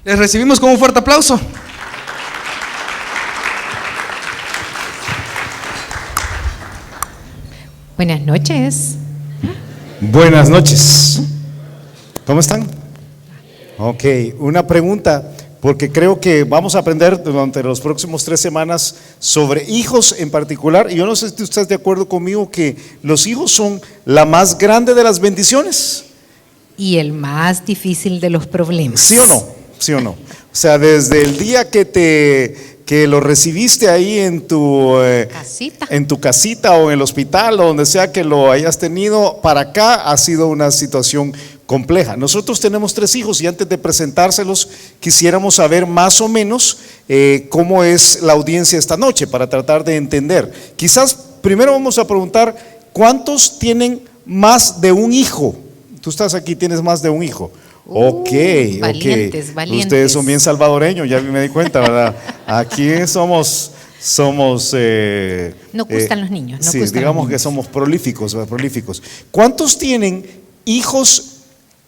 Les recibimos con un fuerte aplauso. Buenas noches. Buenas noches. ¿Cómo están? Ok, una pregunta, porque creo que vamos a aprender durante las próximas 3 semanas sobre hijos en particular. Y yo no sé si usted está de acuerdo conmigo que los hijos son la más grande de las bendiciones. Y el más difícil de los problemas. ¿Sí o no? ¿Sí o no? O sea, desde el día que lo recibiste ahí en tu casita o en el hospital o donde sea que lo hayas tenido, para acá ha sido una situación compleja. Nosotros tenemos 3 hijos y antes de presentárselos quisiéramos saber más o menos cómo es la audiencia esta noche para tratar de entender. Quizás primero vamos a preguntar, ¿cuántos tienen más de un hijo? Tú estás aquí, tienes más de un hijo. Valientes. Ustedes son bien salvadoreños, ya me di cuenta, ¿verdad? Aquí somos no gustan los niños. Sí, digamos que somos prolíficos. ¿Cuántos tienen hijos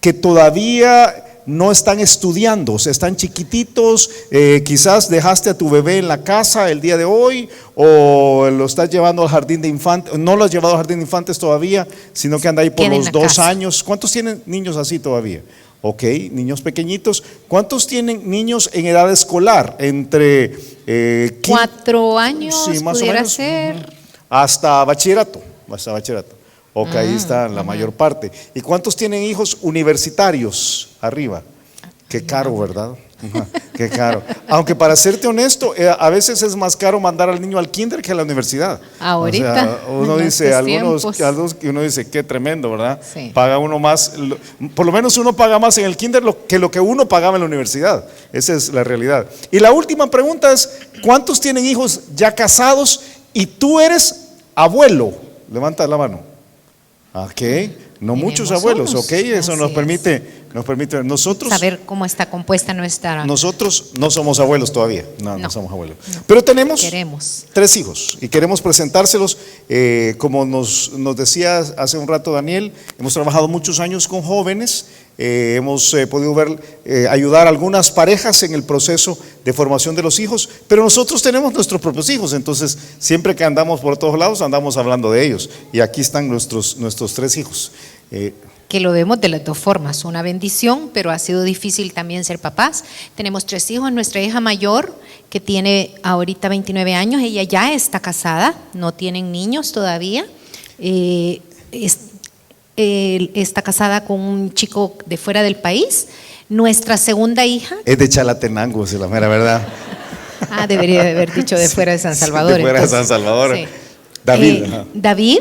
que todavía no están estudiando? O sea, están chiquititos, quizás dejaste a tu bebé en la casa el día de hoy o lo estás llevando al jardín de infantes, no lo has llevado al jardín de infantes todavía, sino que anda ahí por los 2 años. ¿Cuántos tienen niños así todavía? Ok, niños pequeñitos. ¿Cuántos tienen niños en edad escolar? Entre 4 años, sí, más pudiera o menos, ser. Hasta bachillerato. Ok, ahí está la mayor parte. ¿Y cuántos tienen hijos universitarios arriba? Qué caro, ¿verdad? Qué caro. Aunque para serte honesto, a veces es más caro mandar al niño al kinder que a la universidad. Ahorita. O sea, uno dice, algunos que uno dice, qué tremendo, ¿verdad? Sí. Paga uno más, por lo menos uno paga más en el kinder que lo que uno pagaba en la universidad. Esa es la realidad. Y la última pregunta es, ¿cuántos tienen hijos ya casados y tú eres abuelo? Levanta la mano. Ok, no muchos abuelos, ok, eso nos permite nosotros saber cómo está compuesta nuestra. Nosotros no somos abuelos todavía, no somos abuelos, pero queremos 3 hijos y queremos presentárselos, como nos decía hace un rato Daniel, hemos trabajado muchos años con jóvenes, hemos podido ayudar a algunas parejas en el proceso de formación de los hijos, pero nosotros tenemos nuestros propios hijos, entonces siempre que andamos por todos lados andamos hablando de ellos y aquí están nuestros 3 hijos. Que lo vemos de las 2 formas, una bendición, pero ha sido difícil también ser papás. Tenemos 3 hijos, nuestra hija mayor, que tiene ahorita 29 años, ella ya está casada, no tienen niños todavía, está casada con un chico de fuera del país. Nuestra segunda hija es de Chalatenango, es la mera verdad. Debería de haber dicho de fuera de San Salvador. De fuera de San Salvador. Sí. David,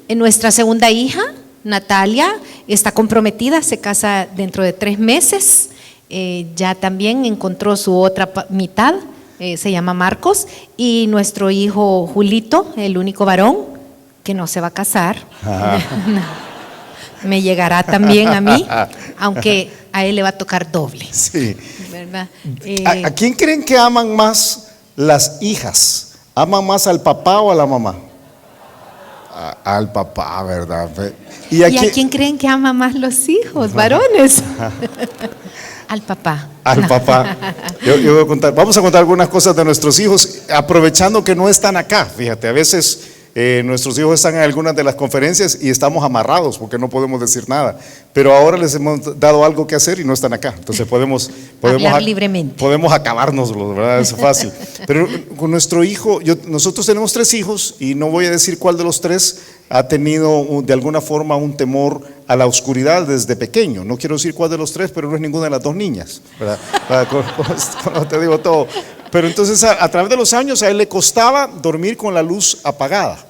nuestra segunda hija, Natalia, está comprometida, se casa dentro de 3 meses, ya también encontró su otra mitad, se llama Marcos, y nuestro hijo Julito, el único varón que no se va a casar, me llegará también a mí, aunque a él le va a tocar doble. Sí. ¿Verdad? ¿A quién creen que aman más las hijas? ¿Aman más al papá o a la mamá? Al papá, ¿verdad? ¿Y a quién creen que ama más los hijos, varones? Al papá. Al papá. Yo voy vamos a contar algunas cosas de nuestros hijos, aprovechando que no están acá. Fíjate, a veces nuestros hijos están en algunas de las conferencias y estamos amarrados porque no podemos decir nada, pero ahora les hemos dado algo que hacer y no están acá, entonces podemos hablar libremente, podemos acabárnoslo, ¿verdad? Es fácil. Pero con nuestro hijo, nosotros tenemos 3 hijos y no voy a decir cuál de los 3 ha tenido de alguna forma un temor a la oscuridad desde pequeño. No quiero decir cuál de los 3, pero no es ninguna de las 2 niñas, ¿verdad? Con te digo todo. Pero entonces a través de los años a él le costaba dormir con la luz apagada.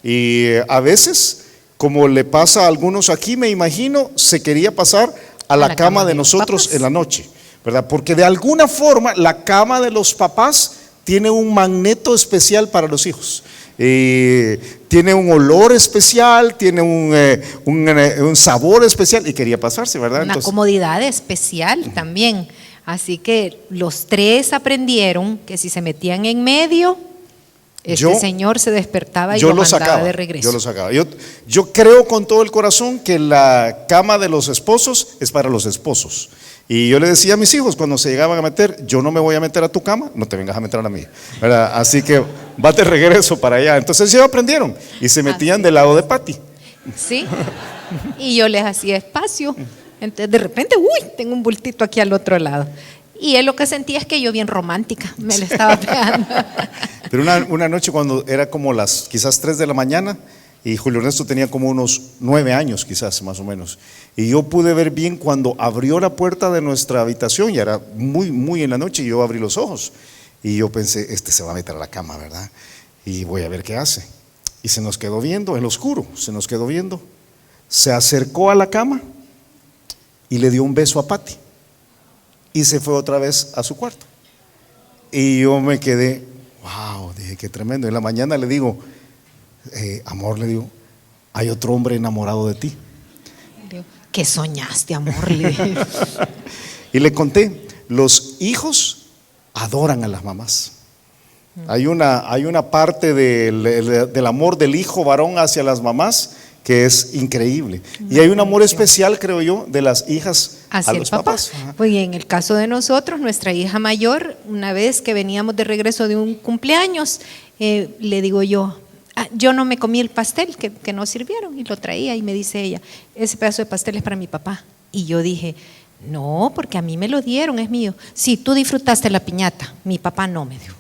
Y a veces, como le pasa a algunos aquí, me imagino, se quería pasar a la cama de nosotros en la noche, ¿verdad? Porque de alguna forma la cama de los papás tiene un magneto especial para los hijos. Tiene un olor especial, tiene un sabor especial y quería pasarse, ¿verdad? Una comodidad especial también. Así que los 3 aprendieron que si se metían en medio, señor se despertaba y lo mandaba de regreso. Yo lo sacaba. Yo creo con todo el corazón que la cama de los esposos es para los esposos Y yo le decía a mis hijos cuando se llegaban a meter, yo no me voy a meter a tu cama, no te vengas a meter a la mía, ¿verdad? Así que va de regreso para allá. Entonces ellos aprendieron y se metían del lado de Pati. Sí, y yo les hacía espacio. Entonces de repente, uy, tengo un bultito aquí al otro lado. Y él lo que sentía es que yo bien romántica me le estaba pegando. Pero una noche cuando era como las quizás 3 de la mañana, y Julio Ernesto tenía como unos 9 años quizás más o menos, y yo pude ver bien cuando abrió la puerta de nuestra habitación, ya era muy en la noche, y yo abrí los ojos y yo pensé, este se va a meter a la cama, ¿verdad? Y voy a ver qué hace. Y se nos quedó viendo en lo oscuro, se nos quedó viendo, se acercó a la cama y le dio un beso a Pati y se fue otra vez a su cuarto. Y yo me quedé, wow, dije, qué tremendo. En la mañana le digo, amor, le digo, hay otro hombre enamorado de ti. ¿Qué soñaste, amor? Le dije. Y le conté, los hijos adoran a las mamás. Hay una parte del amor del hijo varón hacia las mamás que es increíble. Y hay un amor especial, creo yo, de las hijas hacia a los papás. Pues en el caso de nosotros, nuestra hija mayor, una vez que veníamos de regreso de un cumpleaños, le digo yo, yo no me comí el pastel que nos sirvieron, y lo traía, y me dice ella, ese pedazo de pastel es para mi papá. Y yo dije, no, porque a mí me lo dieron, es mío. Sí, tú disfrutaste la piñata, mi papá no me dio.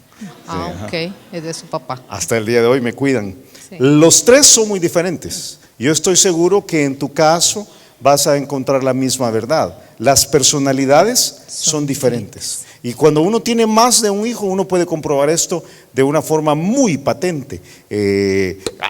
Ok, es de su papá. Hasta el día de hoy me cuidan. Sí. Los tres son muy diferentes. Yo estoy seguro que en tu caso vas a encontrar la misma verdad. Las personalidades son diferentes. Y cuando uno tiene más de un hijo, uno puede comprobar esto de una forma muy patente.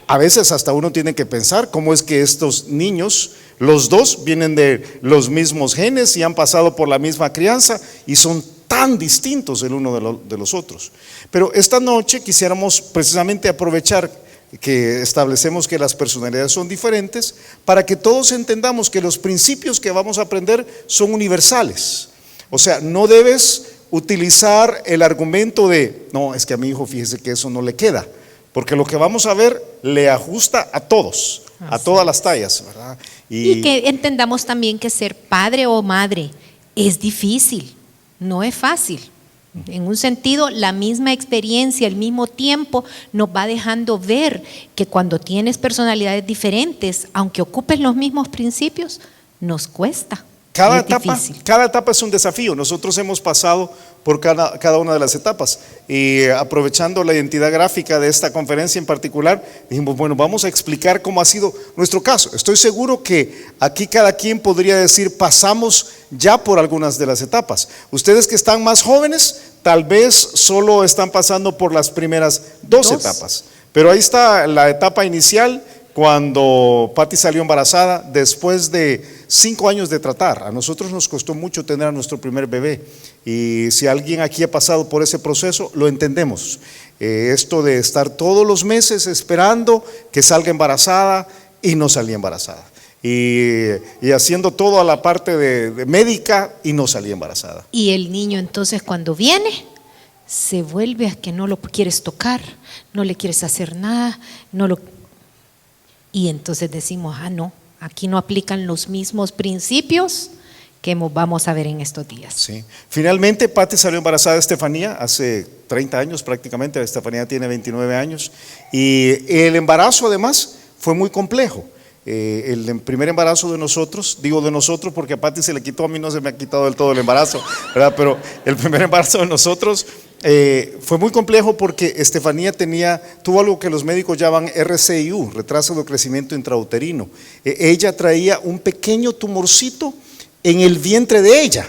A veces hasta uno tiene que pensar cómo es que estos niños, los dos vienen de los mismos genes y han pasado por la misma crianza y son tan distintos el uno de los otros. Pero esta noche quisiéramos precisamente aprovechar que establecemos que las personalidades son diferentes para que todos entendamos que los principios que vamos a aprender son universales. O sea, no debes utilizar el argumento de, no, es que a mi hijo fíjese que eso no le queda, porque lo que vamos a ver le ajusta a todos, a todas las tallas, ¿verdad? Y que entendamos también que ser padre o madre es difícil, no es fácil. En un sentido, la misma experiencia, el mismo tiempo nos va dejando ver que cuando tienes personalidades diferentes, aunque ocupes los mismos principios, nos cuesta. Cada etapa es un desafío. Nosotros hemos pasado por cada una de las etapas y aprovechando la identidad gráfica de esta conferencia en particular, dijimos, bueno, vamos a explicar cómo ha sido nuestro caso. Estoy seguro que aquí cada quien podría decir, pasamos ya por algunas de las etapas. Ustedes que están más jóvenes, tal vez solo están pasando por las primeras dos etapas, pero ahí está la etapa inicial, cuando Pati salió embarazada después de 5 años de tratar. A nosotros nos costó mucho tener a nuestro primer bebé, y si alguien aquí ha pasado por ese proceso, lo entendemos. Esto de estar todos los meses esperando que salga embarazada y no salía embarazada, y haciendo toda la parte de médica y no salía embarazada. Y el niño entonces cuando viene se vuelve a que no lo quieres tocar, no le quieres hacer nada, y entonces decimos, no, aquí no aplican los mismos principios que vamos a ver en estos días. Sí. Finalmente Pati salió embarazada de Estefanía hace 30 años prácticamente. Estefanía tiene 29 años y el embarazo además fue muy complejo. El primer embarazo de nosotros, digo de nosotros porque a Pati se le quitó, a mí no se me ha quitado del todo el embarazo, ¿verdad? Pero el primer embarazo de nosotros fue muy complejo porque Estefanía tuvo algo que los médicos llaman RCIU, retraso de crecimiento intrauterino. Ella traía un pequeño tumorcito en el vientre de ella,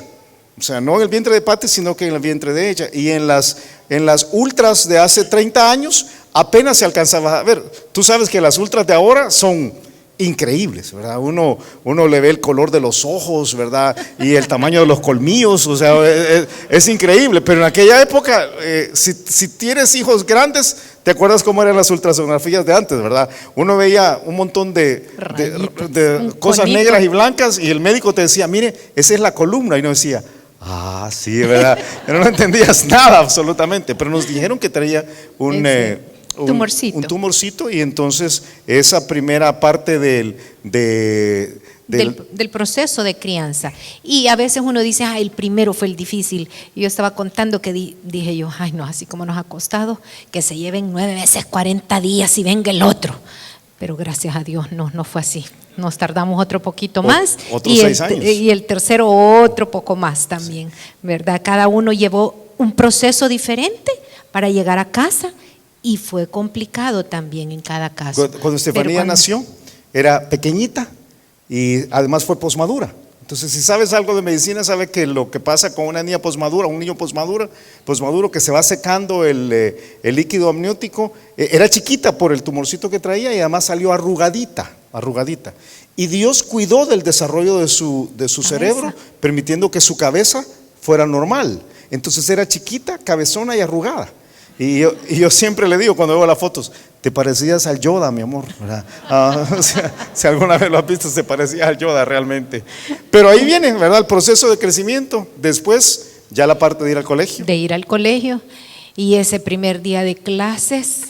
o sea, no en el vientre de Pati, sino que en el vientre de ella. Y en las ultras de hace 30 años apenas se alcanzaba a ver. Tú sabes que las ultras de ahora son increíbles, ¿verdad? Uno le ve el color de los ojos, ¿verdad? Y el tamaño de los colmillos, o sea, es increíble. Pero en aquella época, si tienes hijos grandes, ¿te acuerdas cómo eran las ultrasonografías de antes, verdad? Uno veía un montón de cosas conito negras y blancas y el médico te decía, mire, esa es la columna, y uno decía, sí, ¿verdad? Pero no entendías nada absolutamente, pero nos dijeron que traía tumorcito. Un tumorcito, y entonces esa primera parte del proceso de crianza. Y a veces uno dice, el primero fue el difícil. Y yo estaba contando que dije yo, ay no, así como nos ha costado, que se lleven 9 meses, 40 días y venga el otro. Pero gracias a Dios no fue así. Nos tardamos otro poquito más. Otros 6 años. Y el tercero otro poco más también, ¿verdad? Cada uno llevó un proceso diferente para llegar a casa y fue complicado también en cada caso. Cuando Estefanía nació, era pequeñita y además fue posmadura. Entonces, si sabes algo de medicina, sabes que lo que pasa con una niña posmadura, un niño posmaduro que se va secando el líquido amniótico, era chiquita por el tumorcito que traía y además salió arrugadita. Y Dios cuidó del desarrollo de su cerebro, permitiendo que su cabeza fuera normal. Entonces era chiquita, cabezona y arrugada. Y yo siempre le digo cuando veo las fotos, te parecías al Yoda, mi amor, ¿verdad? Si alguna vez lo has visto, se parecía al Yoda realmente. Pero ahí viene, ¿verdad? El proceso de crecimiento. Después, ya la parte de ir al colegio. De ir al colegio. Y ese primer día de clases,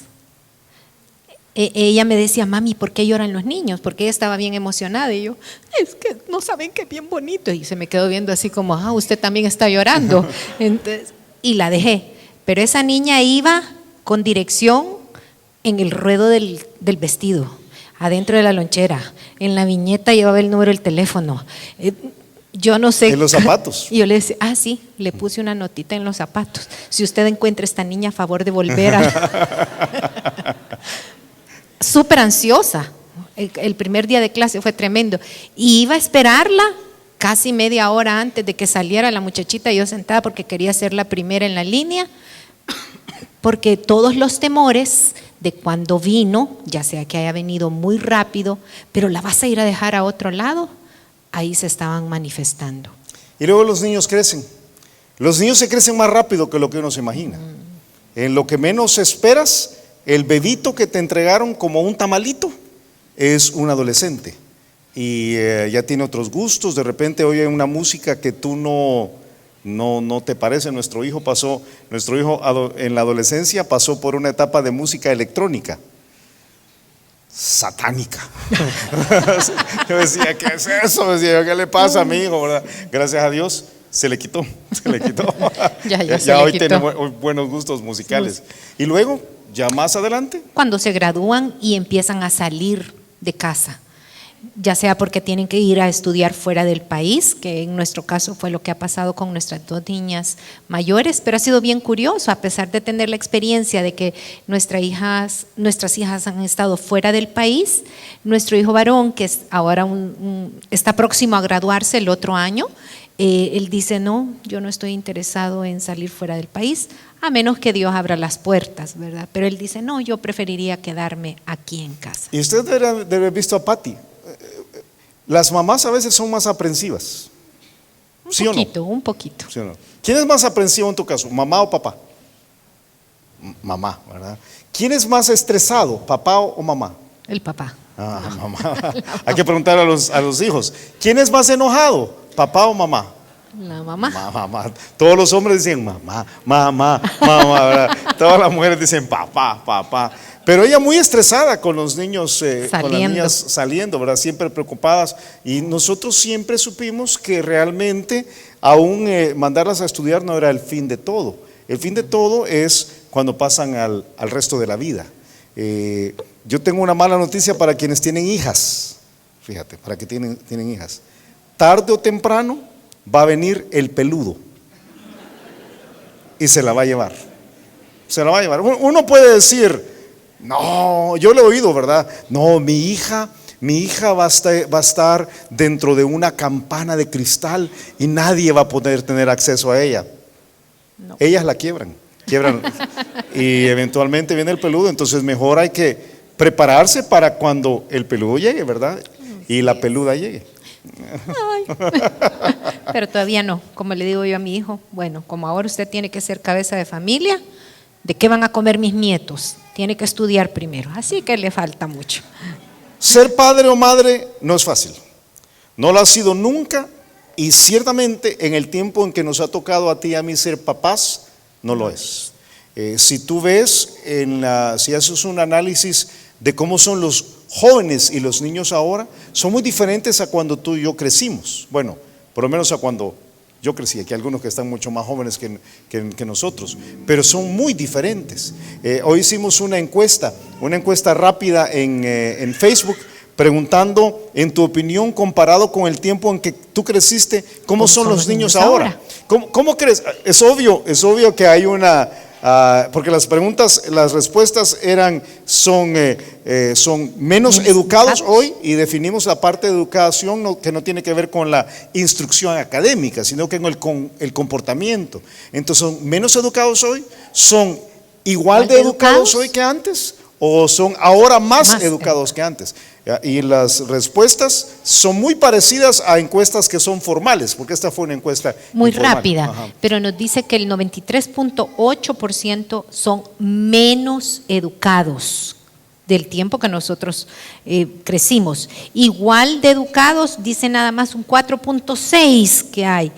ella me decía, mami, ¿por qué lloran los niños? Porque ella estaba bien emocionada. Y yo, es que no saben que es bien bonito. Y se me quedó viendo así como, usted también está llorando. Entonces, y la dejé. Pero esa niña iba con dirección en el ruedo del vestido, adentro de la lonchera. En la viñeta llevaba el número del teléfono. Yo no sé. En los zapatos. Y yo le decía, sí, le puse una notita en los zapatos. Si usted encuentra a esta niña, a favor de volver a... Súper ansiosa. El primer día de clase fue tremendo. Y iba a esperarla casi media hora antes de que saliera la muchachita, yo sentada porque quería ser la primera en la línea, porque todos los temores de cuando vino, ya sea que haya venido muy rápido, pero la vas a ir a dejar a otro lado, ahí se estaban manifestando. Y luego los niños crecen. Los niños se crecen más rápido que lo que uno se imagina. En lo que menos esperas, el bebito que te entregaron como un tamalito es un adolescente. Y ya tiene otros gustos, de repente oye una música que tú no te parece. Nuestro hijo en la adolescencia pasó por una etapa de música electrónica, satánica. Yo decía, ¿qué es eso? Decía, ¿qué le pasa a mi hijo? ¿Verdad? Gracias a Dios se le quitó. Ya hoy tiene buenos gustos musicales. Y luego, ya más adelante, cuando se gradúan y empiezan a salir de casa, ya sea porque tienen que ir a estudiar fuera del país, que en nuestro caso fue lo que ha pasado con nuestras 2 niñas mayores, pero ha sido bien curioso, a pesar de tener la experiencia de que nuestras hijas han estado fuera del país. Nuestro hijo varón, que es ahora está próximo a graduarse el otro año, él dice, no, yo no estoy interesado en salir fuera del país, a menos que Dios abra las puertas, ¿verdad? Pero él dice, no, yo preferiría quedarme aquí en casa. Y usted debe haber visto a Patti. Las mamás a veces son más aprensivas. ¿Sí o no? Un poquito. ¿Sí o no? ¿Quién es más aprensivo en tu caso, mamá o papá? Mamá, ¿verdad? ¿Quién es más estresado, papá o mamá? El papá. Mamá. Hay que preguntar a los hijos. ¿Quién es más enojado, papá o mamá? La mamá. Mamá. Todos los hombres dicen mamá, ¿verdad? Todas las mujeres dicen papá. Pero ella muy estresada con los niños, con las niñas saliendo, ¿verdad? Siempre preocupadas. Y nosotros siempre supimos que realmente aún mandarlas a estudiar no era el fin de todo. El fin de todo es cuando pasan al resto de la vida. Yo tengo una mala noticia para quienes tienen hijas. Fíjate, para que tienen hijas. Tarde o temprano va a venir el peludo y se la va a llevar. Uno puede decir, no, yo le he oído, ¿verdad? No, mi hija va a estar dentro de una campana de cristal y nadie va a poder tener acceso a ella. No. Ellas la quiebran y eventualmente viene el peludo. Entonces mejor hay que prepararse para cuando el peludo llegue, ¿verdad? Y la peluda llegue. Pero todavía no, como le digo yo a mi hijo, bueno, como ahora usted tiene que ser cabeza de familia, ¿de qué van a comer mis nietos? Tiene que estudiar primero, así que le falta mucho. Ser padre o madre no es fácil, no lo ha sido nunca, y ciertamente en el tiempo en que nos ha tocado a ti y a mí ser papás, no lo es. Si tú ves, si haces un análisis de cómo son los jóvenes y los niños ahora, son muy diferentes a cuando tú y yo crecimos. Bueno, por lo menos a cuando yo crecí. Aquí hay algunos que están mucho más jóvenes que nosotros, pero son muy diferentes. Hoy hicimos una encuesta rápida en Facebook, preguntando, en tu opinión, comparado con el tiempo en que tú creciste, ¿cómo son los niños ahora? ¿Cómo crees? Es obvio que hay una, porque las respuestas son menos educados hoy, y definimos la parte de educación que no tiene que ver con la instrucción académica, sino que con el comportamiento. Entonces, ¿son menos educados hoy? ¿Son igual de educados hoy que antes? ¿O son ahora más educados que antes? Y las respuestas son muy parecidas a encuestas que son formales, porque esta fue una encuesta muy informal. rápida. Ajá. Pero nos dice que el 93.8% son menos educados del tiempo que nosotros crecimos. Igual de educados, dice nada más un 4.6% que hay.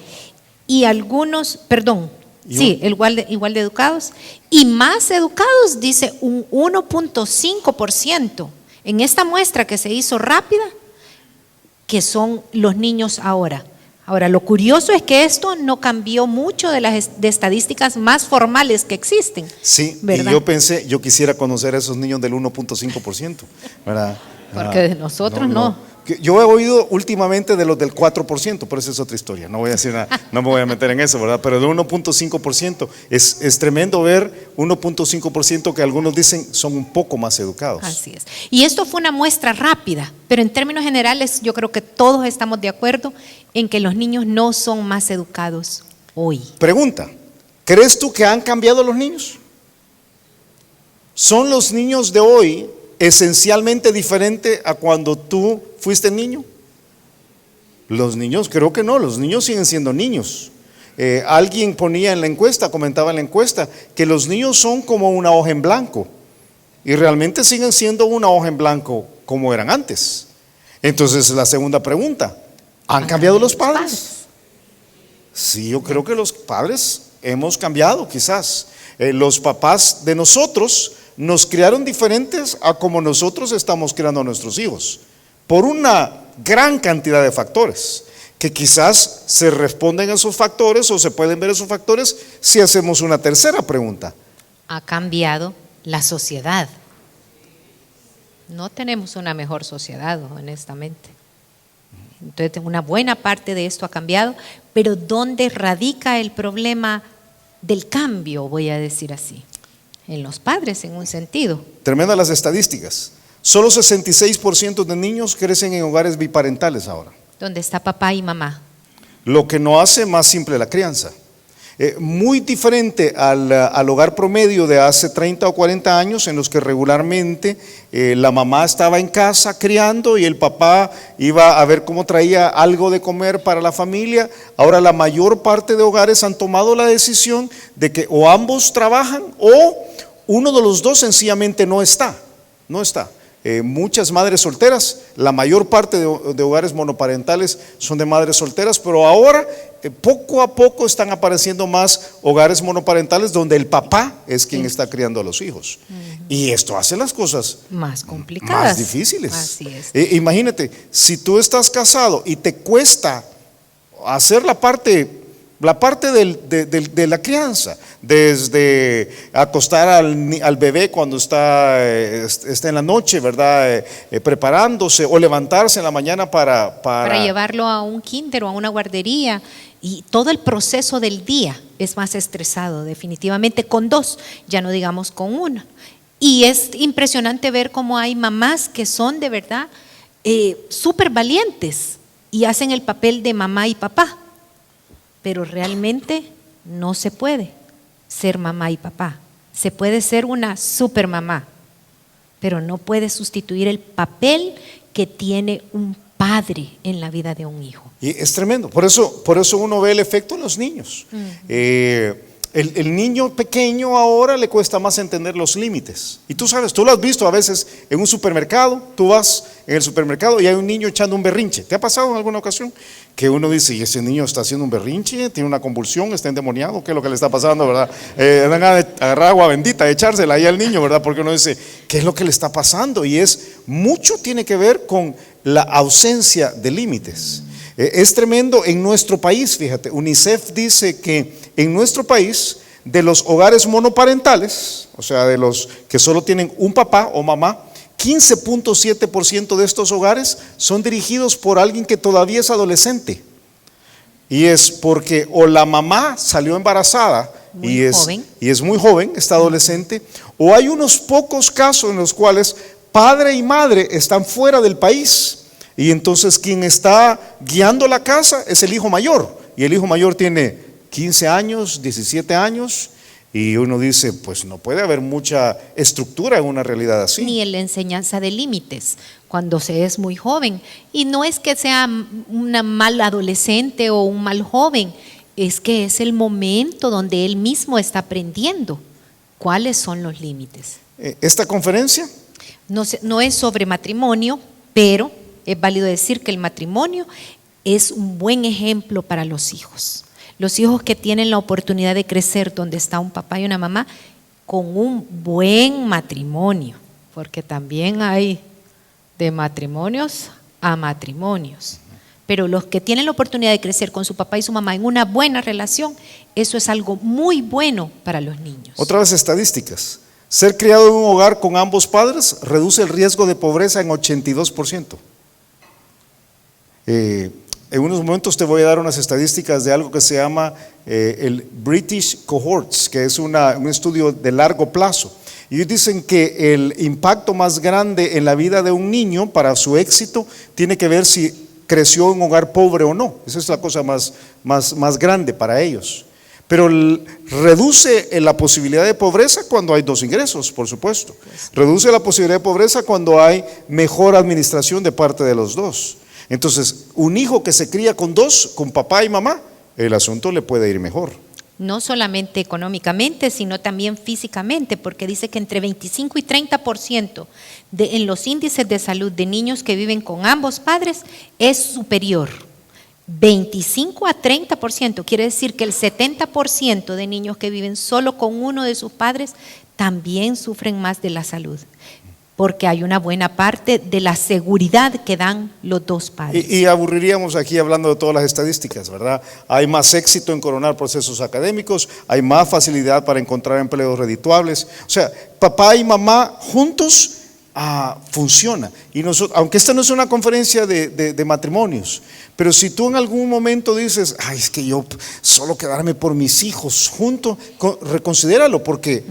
Y algunos, perdón, igual de educados. Y más educados, dice un 1.5%. En esta muestra que se hizo rápida, que son los niños ahora. Ahora, lo curioso es que esto no cambió mucho de las estadísticas más formales que existen. Sí, ¿verdad? y yo quisiera conocer a esos niños del 1.5%, ¿verdad? Porque de nosotros no. Yo he oído últimamente de los del 4%, pero esa es otra historia, no voy a decir nada, no me voy a meter en eso, ¿verdad? Pero del 1.5% es tremendo ver 1.5% que algunos dicen son un poco más educados. Así es. Y esto fue una muestra rápida, pero en términos generales yo creo que todos estamos de acuerdo en que los niños no son más educados hoy. Pregunta, ¿crees tú que han cambiado los niños? ¿Son los niños de hoy esencialmente diferente a cuando tú fuiste niño? Los niños, creo que no, los niños siguen siendo niños. Alguien ponía en la encuesta, comentaba en la encuesta, que los niños son como una hoja en blanco, y realmente siguen siendo una hoja en blanco como eran antes. Entonces, la segunda pregunta, ¿han cambiado los padres? Sí, yo creo que los padres hemos cambiado, quizás. Los papás de nosotros nos criaron diferentes a como nosotros estamos criando a nuestros hijos, por una gran cantidad de factores, que quizás se responden a esos factores o se pueden ver esos factores si hacemos una tercera pregunta. Ha cambiado la sociedad. No tenemos una mejor sociedad, honestamente. Entonces, una buena parte de esto ha cambiado, pero ¿dónde radica el problema del cambio, voy a decir así? En los padres, en un sentido. Tremendas las estadísticas. Solo 66% de niños crecen en hogares biparentales ahora. Donde está papá y mamá. Lo que no hace más simple la crianza. Muy diferente al hogar promedio de hace 30 o 40 años, en los que regularmente la mamá estaba en casa criando y el papá iba a ver cómo traía algo de comer para la familia. Ahora la mayor parte de hogares han tomado la decisión de que o ambos trabajan o uno de los dos sencillamente no está. Muchas madres solteras, la mayor parte de hogares monoparentales son de madres solteras, pero ahora poco a poco están apareciendo más hogares monoparentales donde el papá es quien está criando a los hijos. Y esto hace las cosas más complicadas, más difíciles. Así es. Imagínate, si tú estás casado y te cuesta hacer la parte de la crianza, desde acostar al bebé cuando está en la noche, ¿verdad? Preparándose, o levantarse en la mañana para llevarlo a un kinder o a una guardería, y todo el proceso del día es más estresado, definitivamente, con dos, ya no digamos con uno. Y es impresionante ver cómo hay mamás que son de verdad súper valientes y hacen el papel de mamá y papá. Pero realmente no se puede ser mamá y papá. Se puede ser una super mamá, pero no puede sustituir el papel que tiene un padre en la vida de un hijo. Y es tremendo, por eso uno ve el efecto en los niños. el niño pequeño ahora le cuesta más entender los límites. Y tú sabes, tú lo has visto a veces en un supermercado, tú vas en el supermercado y hay un niño echando un berrinche. ¿Te ha pasado en alguna ocasión? Que uno dice, ¿y ese niño está haciendo un berrinche? ¿Tiene una convulsión? ¿Está endemoniado? ¿Qué es lo que le está pasando, verdad? Van a agarrar agua bendita, echársela ahí al niño, ¿verdad? Porque uno dice, ¿qué es lo que le está pasando? Y mucho tiene que ver con la ausencia de límites. Es tremendo en nuestro país, fíjate, UNICEF dice que en nuestro país, de los hogares monoparentales, o sea, de los que solo tienen un papá o mamá, 15.7% de estos hogares son dirigidos por alguien que todavía es adolescente. Y es porque o la mamá salió embarazada y es muy joven, está adolescente, o hay unos pocos casos en los cuales padre y madre están fuera del país. Y entonces quien está guiando la casa es el hijo mayor. Y el hijo mayor tiene 15 años, 17 años. Y uno dice, pues no puede haber mucha estructura en una realidad así. Ni en la enseñanza de límites cuando se es muy joven. Y no es que sea una mal adolescente o un mal joven, es que es el momento donde él mismo está aprendiendo cuáles son los límites. Esta conferencia no es sobre matrimonio, pero es válido decir que el matrimonio es un buen ejemplo para los hijos. Los hijos que tienen la oportunidad de crecer donde está un papá y una mamá con un buen matrimonio, porque también hay de matrimonios a matrimonios. Pero los que tienen la oportunidad de crecer con su papá y su mamá en una buena relación, eso es algo muy bueno para los niños. Otra vez estadísticas. Ser criado en un hogar con ambos padres reduce el riesgo de pobreza en 82%. En unos momentos te voy a dar unas estadísticas de algo que se llama el British Cohorts, que es un estudio de largo plazo. Y ellos dicen que el impacto más grande en la vida de un niño para su éxito tiene que ver si creció en un hogar pobre o no. Esa es la cosa más grande para ellos. Pero reduce la posibilidad de pobreza cuando hay dos ingresos, por supuesto. Reduce la posibilidad de pobreza cuando hay mejor administración de parte de los dos. Entonces, un hijo que se cría con dos, con papá y mamá, el asunto le puede ir mejor. No solamente económicamente, sino también físicamente, porque dice que entre 25 y 30% en los índices de salud de niños que viven con ambos padres es superior. 25 a 30%, quiere decir que el 70% de niños que viven solo con uno de sus padres también sufren más de la salud, porque hay una buena parte de la seguridad que dan los dos padres. Y aburriríamos aquí hablando de todas las estadísticas, ¿verdad? Hay más éxito en coronar procesos académicos, hay más facilidad para encontrar empleos redituables. O sea, papá y mamá juntos funciona. Y nosotros, aunque esta no es una conferencia de matrimonios, pero si tú en algún momento dices, ay, es que yo solo quedarme por mis hijos juntos, reconsidéralo porque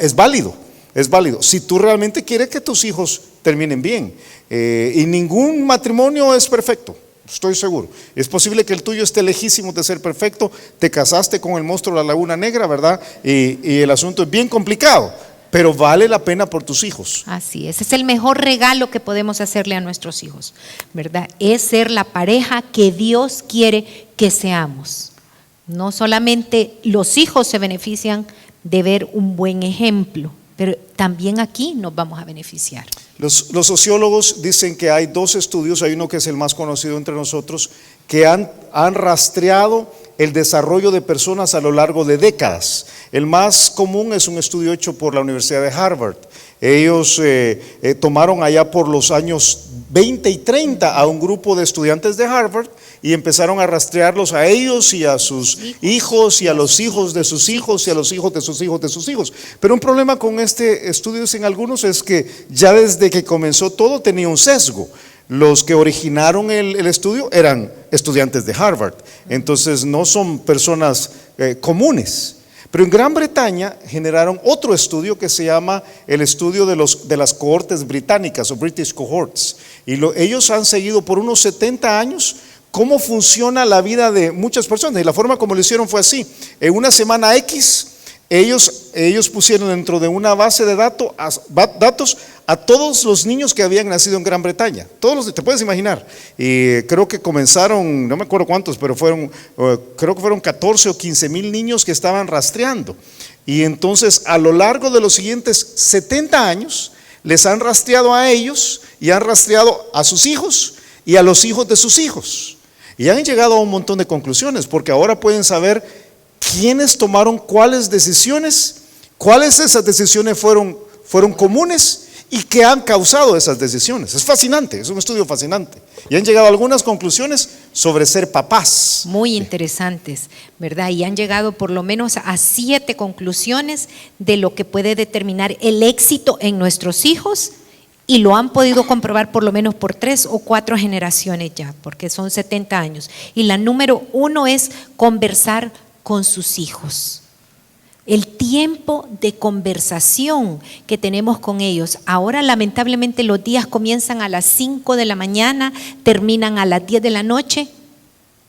es válido. Es válido, si tú realmente quieres que tus hijos terminen bien. Y ningún matrimonio es perfecto, estoy seguro. Es posible que el tuyo esté lejísimo de ser perfecto. Te casaste con el monstruo de la Laguna Negra, ¿verdad? Y el asunto es bien complicado, pero vale la pena por tus hijos. Así es, es el mejor regalo que podemos hacerle a nuestros hijos, ¿verdad? Es ser la pareja que Dios quiere que seamos. No solamente los hijos se benefician de ver un buen ejemplo, pero también aquí nos vamos a beneficiar. Los sociólogos dicen que hay dos estudios, hay uno que es el más conocido entre nosotros, que han rastreado el desarrollo de personas a lo largo de décadas. El más común es un estudio hecho por la Universidad de Harvard. Ellos tomaron allá por los años 20 y 30 a un grupo de estudiantes de Harvard y empezaron a rastrearlos a ellos y a sus hijos y a los hijos de sus hijos y a los hijos de sus hijos de sus hijos. Pero un problema con este estudio en algunos es que ya desde que comenzó todo tenía un sesgo. Los que originaron el estudio eran estudiantes de Harvard, entonces no son personas comunes. Pero en Gran Bretaña generaron otro estudio que se llama el estudio de las cohortes británicas o British Cohorts. Y ellos han seguido por unos 70 años cómo funciona la vida de muchas personas. Y la forma como lo hicieron fue así: en una semana X ellos pusieron dentro de una base de datos a todos los niños que habían nacido en Gran Bretaña. Te puedes imaginar. Y creo que comenzaron, no me acuerdo cuántos, pero creo que fueron 14 o 15 mil niños que estaban rastreando. Y entonces a lo largo de los siguientes 70 años les han rastreado a ellos y han rastreado a sus hijos y a los hijos de sus hijos. Y han llegado a un montón de conclusiones, porque ahora pueden saber quiénes tomaron cuáles decisiones, cuáles de esas decisiones fueron comunes y qué han causado esas decisiones. Es fascinante, es un estudio fascinante. Y han llegado a algunas conclusiones sobre ser papás. Muy interesantes, ¿verdad? Y han llegado por lo menos a 7 conclusiones de lo que puede determinar el éxito en nuestros hijos, y lo han podido comprobar por lo menos por 3 o 4 generaciones ya, porque son 70 años. Y la número 1 es conversar con sus hijos. El tiempo de conversación que tenemos con ellos. Ahora lamentablemente los días comienzan a las 5 de la mañana, terminan a las 10 de la noche.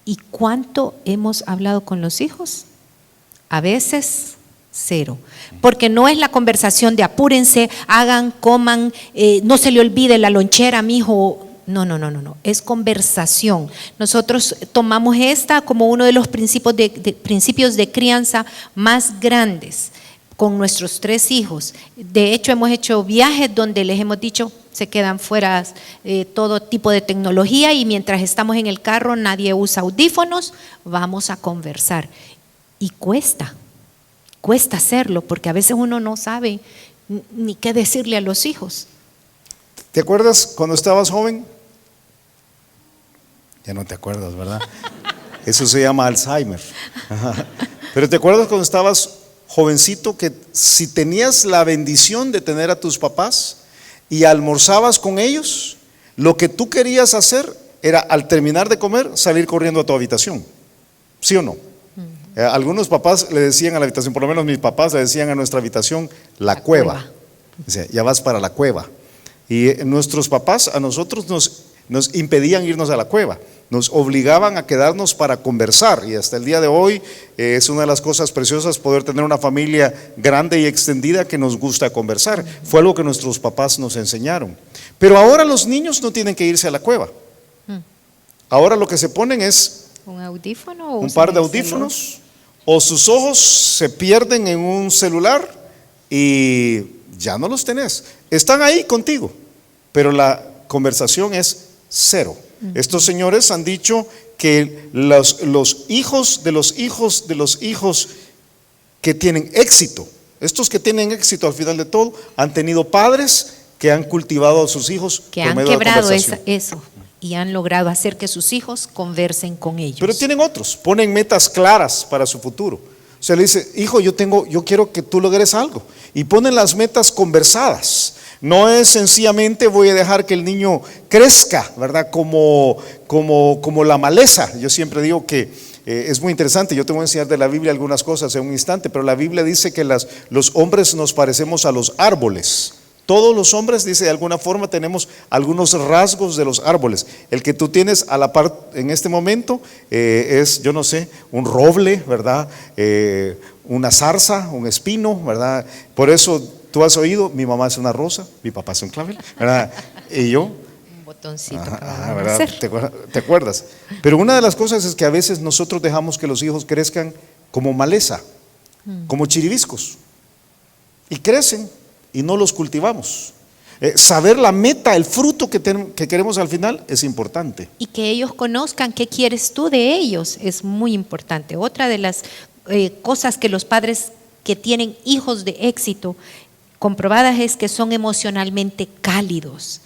¿Y cuánto hemos hablado con los hijos? A veces 0. Porque no es la conversación de apúrense, hagan, coman, no se le olvide la lonchera, mi hijo. No, es conversación. Nosotros tomamos esta como uno de los principios de crianza más grandes con nuestros 3 hijos. De hecho, hemos hecho viajes donde les hemos dicho, se quedan fuera todo tipo de tecnología, y mientras estamos en el carro nadie usa audífonos, vamos a conversar. Y cuesta hacerlo, porque a veces uno no sabe ni qué decirle a los hijos. ¿Te acuerdas cuando estabas joven? Ya no te acuerdas, ¿verdad? Eso se llama Alzheimer. Pero ¿te acuerdas cuando estabas jovencito que si tenías la bendición de tener a tus papás y almorzabas con ellos, lo que tú querías hacer era, al terminar de comer, salir corriendo a tu habitación? ¿Sí o no? Algunos papás le decían a la habitación, por lo menos mis papás le decían a nuestra habitación, la cueva. O sea, ya vas para la cueva. Y nuestros papás a nosotros nos impedían irnos a la cueva, nos obligaban a quedarnos para conversar, y hasta el día de hoy es una de las cosas preciosas poder tener una familia grande y extendida que nos gusta conversar. Fue algo que nuestros papás nos enseñaron. Pero ahora los niños no tienen que irse a la cueva. Ahora lo que se ponen es un audífono, un par de audífonos, o sus ojos se pierden en un celular y ya no los tenés. Están ahí contigo, pero la conversación es 0. Estos señores han dicho que los hijos de los hijos de los hijos que tienen éxito, estos que tienen éxito al final de todo, han tenido padres que han cultivado a sus hijos, que han quebrado eso y han logrado hacer que sus hijos conversen con ellos. Pero tienen otros, ponen metas claras para su futuro. O sea, le dice, hijo, yo quiero que tú logres algo, y ponen las metas conversadas. No es sencillamente voy a dejar que el niño crezca, ¿verdad? Como la maleza. Yo siempre digo que es muy interesante. Yo te voy a enseñar de la Biblia algunas cosas en un instante, pero la Biblia dice que los hombres nos parecemos a los árboles. Todos los hombres, dice, de alguna forma tenemos algunos rasgos de los árboles. El que tú tienes a la par en este momento es, yo no sé, un roble, ¿verdad? Una zarza, un espino, ¿verdad? Por eso tú has oído, mi mamá es una rosa, mi papá es un clavel, ¿verdad? Y yo, un botoncito. ¿verdad? ¿Te acuerdas? Pero una de las cosas es que a veces nosotros dejamos que los hijos crezcan como maleza, como chiribiscos, y crecen y no los cultivamos. Saber la meta, el fruto que queremos al final es importante. Y que ellos conozcan qué quieres tú de ellos es muy importante. Otra de las cosas que los padres que tienen hijos de éxito comprobadas es que son emocionalmente cálidos.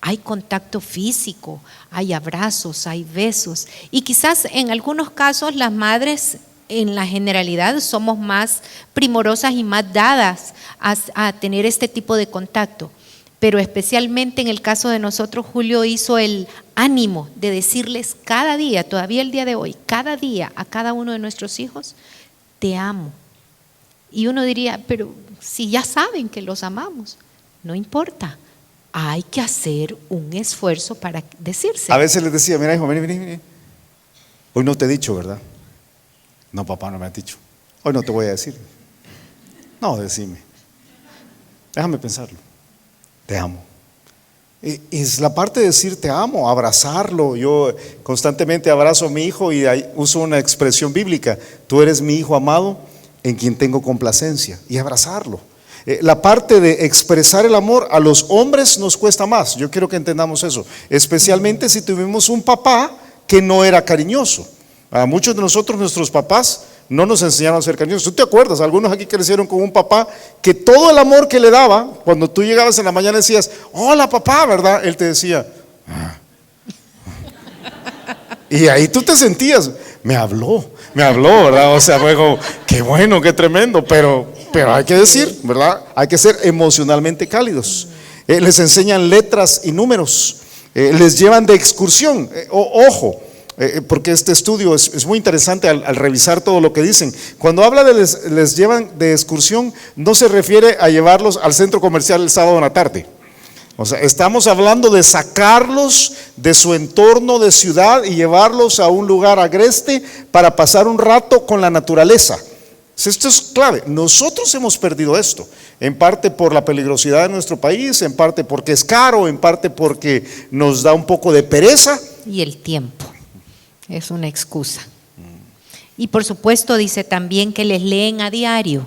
Hay contacto físico, hay abrazos, hay besos, y quizás en algunos casos las madres en la generalidad somos más primorosas y más dadas a tener este tipo de contacto, pero especialmente en el caso de nosotros, Julio hizo el ánimo de decirles cada día, todavía el día de hoy, cada día a cada uno de nuestros hijos, te amo. Y uno diría, pero si ya saben que los amamos, no importa, hay que hacer un esfuerzo para decirse. A veces les decía, mira hijo, vení, hoy no te he dicho, ¿verdad? No, papá, no me has dicho. Hoy no te voy a decir. No, decime. Déjame pensarlo. Te amo. Es la parte de decir te amo, abrazarlo. Yo constantemente abrazo a mi hijo y uso una expresión bíblica: tú eres mi hijo amado en quien tengo complacencia, y abrazarlo. La parte de expresar el amor a los hombres nos cuesta más. Yo quiero que entendamos eso, especialmente si tuvimos un papá que no era cariñoso. A muchos de nosotros, nuestros papás no nos enseñaron a ser cariñosos. ¿Tú te acuerdas? Algunos aquí crecieron con un papá que todo el amor que le daba, cuando tú llegabas en la mañana decías, hola papá, ¿verdad? Él te decía, ah. Y ahí tú te sentías, me habló, ¿verdad? O sea, fue como, qué bueno, qué tremendo, pero hay que decir, ¿verdad? Hay que ser emocionalmente cálidos. Les enseñan letras y números, les llevan de excursión. Ojo, porque este estudio es muy interesante al revisar todo lo que dicen. Cuando habla de les llevan de excursión, no se refiere a llevarlos al centro comercial el sábado en la tarde. O sea, estamos hablando de sacarlos de su entorno de ciudad y llevarlos a un lugar agreste para pasar un rato con la naturaleza. Esto es clave. Nosotros hemos perdido esto, en parte por la peligrosidad de nuestro país, en parte porque es caro, en parte porque nos da un poco de pereza. Y el tiempo es una excusa. Y por supuesto dice también que les leen a diario,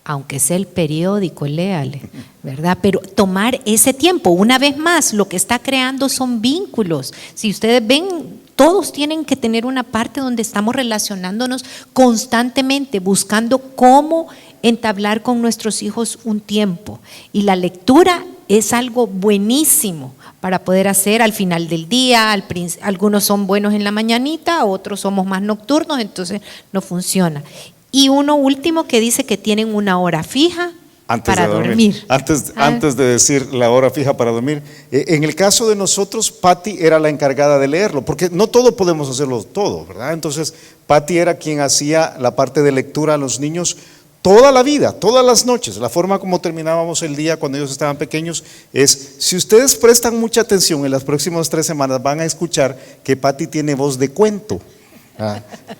aunque sea el periódico, léale, ¿verdad? Pero tomar ese tiempo, una vez más, lo que está creando son vínculos. Si ustedes ven, todos tienen que tener una parte donde estamos relacionándonos constantemente, buscando cómo entablar con nuestros hijos un tiempo. Y la lectura es algo buenísimo para poder hacer al final del día. Algunos son buenos en la mañanita, otros somos más nocturnos, entonces no funciona. Y uno último que dice que tienen una hora fija para dormir. Antes de decir la hora fija para dormir, en el caso de nosotros, Patti era la encargada de leerlo, porque no todo podemos hacerlo todo, ¿verdad? Entonces, Patti era quien hacía la parte de lectura a los niños toda la vida, todas las noches. La forma como terminábamos el día cuando ellos estaban pequeños es, si ustedes prestan mucha atención, en las próximas 3 semanas van a escuchar que Patti tiene voz de cuento.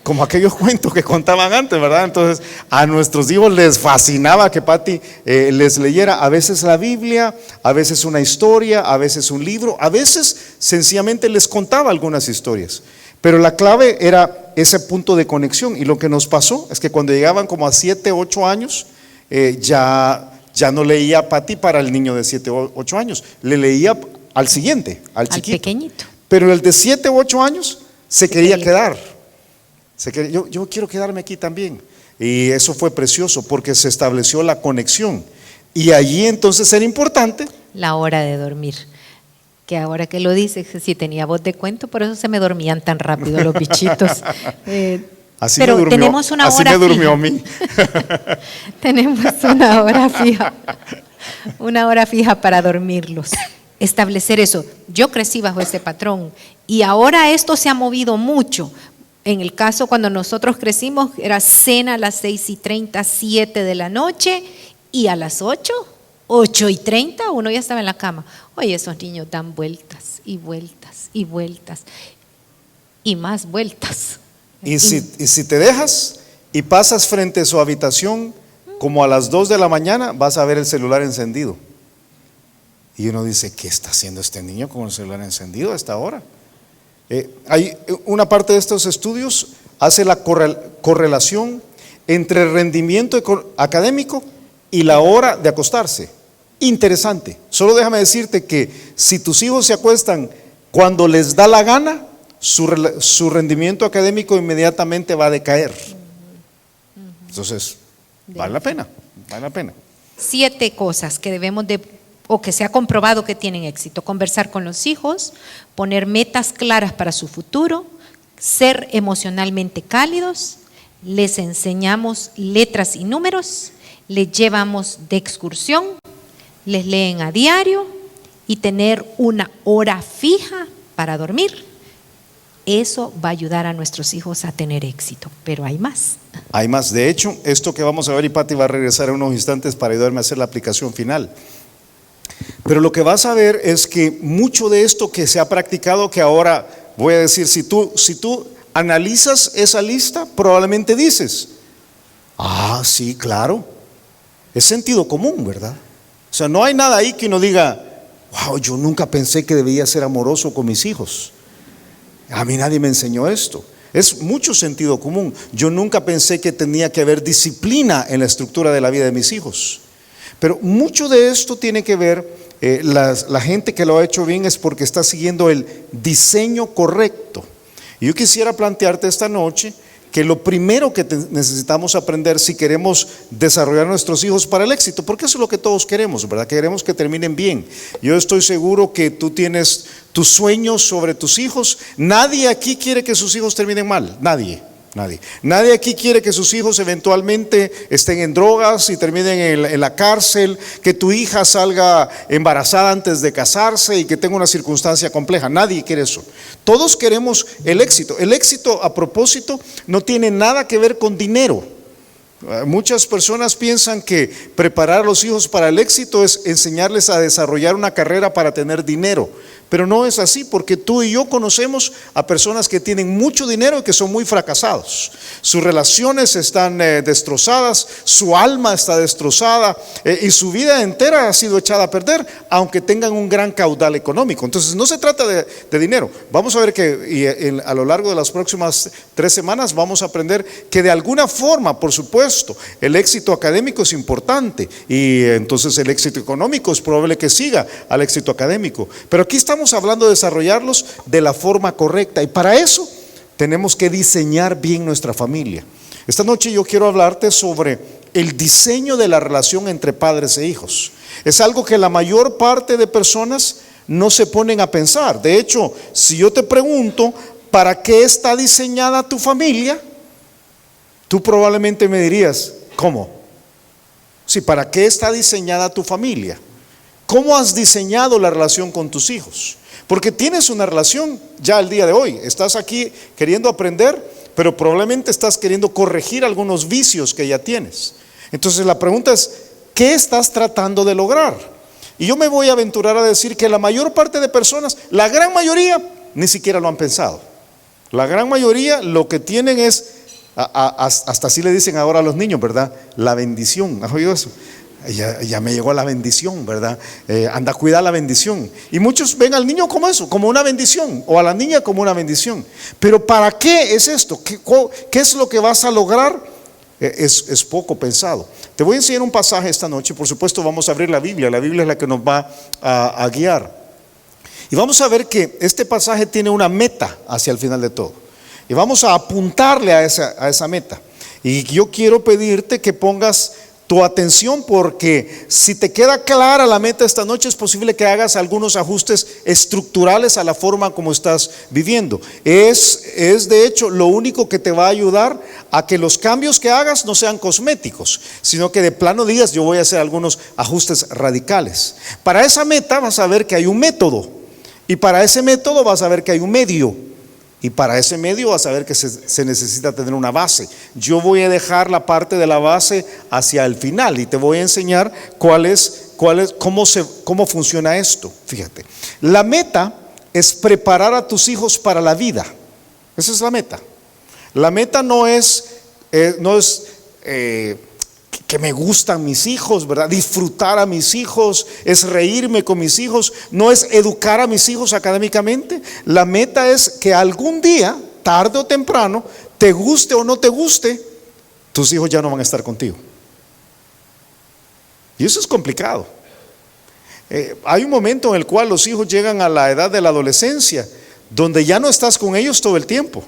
Como aquellos cuentos que contaban antes, ¿verdad? Entonces a nuestros hijos les fascinaba que Patti les leyera a veces la Biblia, a veces una historia, a veces un libro, a veces sencillamente les contaba algunas historias. Pero la clave era ese punto de conexión, y lo que nos pasó es que cuando llegaban como a 7, 8 años, ya no leía Patti para el niño de 7 o 8 años, le leía al siguiente, al chiquito. Pequeñito. Pero el de 7 u 8 años se quería quedar. Yo quiero quedarme aquí también. Y eso fue precioso porque se estableció la conexión. Y allí entonces era importante la hora de dormir. Que ahora que lo dices, si tenía voz de cuento, por eso se me dormían tan rápido los bichitos. Así pero me durmió, tenemos una así hora me durmió fija. a mí. Tenemos una hora fija. Una hora fija para dormirlos. Establecer eso. Yo crecí bajo ese patrón y ahora esto se ha movido mucho. En el caso cuando nosotros crecimos era cena a las 6:30, 7 de la noche, y a las 8:30 uno ya estaba en la cama. Oye, esos niños dan vueltas y vueltas y vueltas y más vueltas. Y si te dejas y pasas frente a su habitación como a las 2 de la mañana, vas a ver el celular encendido. Y uno dice, ¿qué está haciendo este niño con el celular encendido a esta hora? Hay una parte de estos estudios hace la correlación entre el rendimiento académico y la hora de acostarse. Interesante. Solo déjame decirte que si tus hijos se acuestan cuando les da la gana, su rendimiento académico inmediatamente va a decaer. Entonces, vale la pena. 7 cosas que debemos de, o que se ha comprobado que tienen éxito: conversar con los hijos, poner metas claras para su futuro, ser emocionalmente cálidos, les enseñamos letras y números, les llevamos de excursión, les leen a diario y tener una hora fija para dormir. Eso va a ayudar a nuestros hijos a tener éxito, pero hay más. Hay más. De hecho, esto que vamos a ver, y Patti va a regresar en unos instantes para ayudarme a hacer la aplicación final. Pero lo que vas a ver es que mucho de esto que se ha practicado, que ahora voy a decir, si tú analizas esa lista, probablemente dices, sí, claro, Es sentido común, ¿verdad? O sea, no hay nada ahí que uno diga, wow, yo nunca pensé que debía ser amoroso con mis hijos. A mí nadie me enseñó esto. Es mucho sentido común. Yo nunca pensé que tenía que haber disciplina en la estructura de la vida de mis hijos. Pero mucho de esto tiene que ver, la gente que lo ha hecho bien es porque está siguiendo el diseño correcto. Y yo quisiera plantearte esta noche que lo primero que necesitamos aprender si queremos desarrollar a nuestros hijos para el éxito, porque eso es lo que todos queremos, ¿verdad? Queremos que terminen bien. Yo estoy seguro que tú tienes tus sueños sobre tus hijos. Nadie aquí quiere que sus hijos terminen mal, nadie. Nadie aquí quiere que sus hijos eventualmente estén en drogas y terminen en la cárcel, que tu hija salga embarazada antes de casarse y que tenga una circunstancia compleja. Nadie quiere eso. Todos queremos el éxito. El éxito, a propósito, no tiene nada que ver con dinero. Muchas personas piensan que preparar a los hijos para el éxito es enseñarles a desarrollar una carrera para tener dinero. Pero no es así, porque tú y yo conocemos a personas que tienen mucho dinero y que son muy fracasados. Sus relaciones están destrozadas, su alma está destrozada y su vida entera ha sido echada a perder, aunque tengan un gran caudal económico. Entonces no se trata de dinero. Vamos a ver que a lo largo de las próximas 3 semanas vamos a aprender que de alguna forma, por supuesto, el éxito académico es importante y entonces el éxito económico es probable que siga al éxito académico. Pero aquí estamos hablando de desarrollarlos de la forma correcta, y para eso tenemos que diseñar bien nuestra familia. Esta noche yo quiero hablarte sobre el diseño de la relación entre padres e hijos. Es algo que la mayor parte de personas no se ponen a pensar. De hecho, si yo te pregunto, ¿para qué está diseñada tu familia? Tú probablemente me dirías, ¿cómo? Sí, ¿para qué está diseñada tu familia? ¿Cómo has diseñado la relación con tus hijos? Porque tienes una relación ya al día de hoy. Estás aquí queriendo aprender, pero probablemente estás queriendo corregir algunos vicios que ya tienes. Entonces la pregunta es, ¿qué estás tratando de lograr? Y yo me voy a aventurar a decir que la mayor parte de personas, la gran mayoría, ni siquiera lo han pensado. La gran mayoría lo que tienen es, hasta así le dicen ahora a los niños, ¿verdad? La bendición. ¿Has oído eso? Ya me llegó la bendición, ¿verdad? Anda a cuidar la bendición. Y muchos ven al niño como eso, como una bendición, o a la niña como una bendición. Pero ¿para qué es esto? ¿Qué es lo que vas a lograr? Es poco pensado. Te voy a enseñar un pasaje esta noche. Por supuesto vamos a abrir la Biblia es la que nos va a guiar. Y vamos a ver que este pasaje tiene una meta hacia el final de todo. Y vamos a apuntarle a esa meta. Y yo quiero pedirte que pongas tu atención, porque si te queda clara la meta esta noche, es posible que hagas algunos ajustes estructurales a la forma como estás viviendo. Es de hecho lo único que te va a ayudar a que los cambios que hagas no sean cosméticos, sino que de plano digas, yo voy a hacer algunos ajustes radicales. Para esa meta vas a ver que hay un método, y para ese método vas a ver que hay un medio. Y para ese medio vas a ver que se necesita tener una base. Yo voy a dejar la parte de la base hacia el final y te voy a enseñar cómo funciona esto. Fíjate, la meta es preparar a tus hijos para la vida. Esa es la meta. La meta no es que me gustan mis hijos, ¿verdad? Disfrutar a mis hijos, es reírme con mis hijos, no es educar a mis hijos académicamente. La meta es que algún día, tarde o temprano, te guste o no te guste, tus hijos ya no van a estar contigo. Y eso es complicado. Hay un momento en el cual los hijos llegan a la edad de la adolescencia, donde ya no estás con ellos todo el tiempo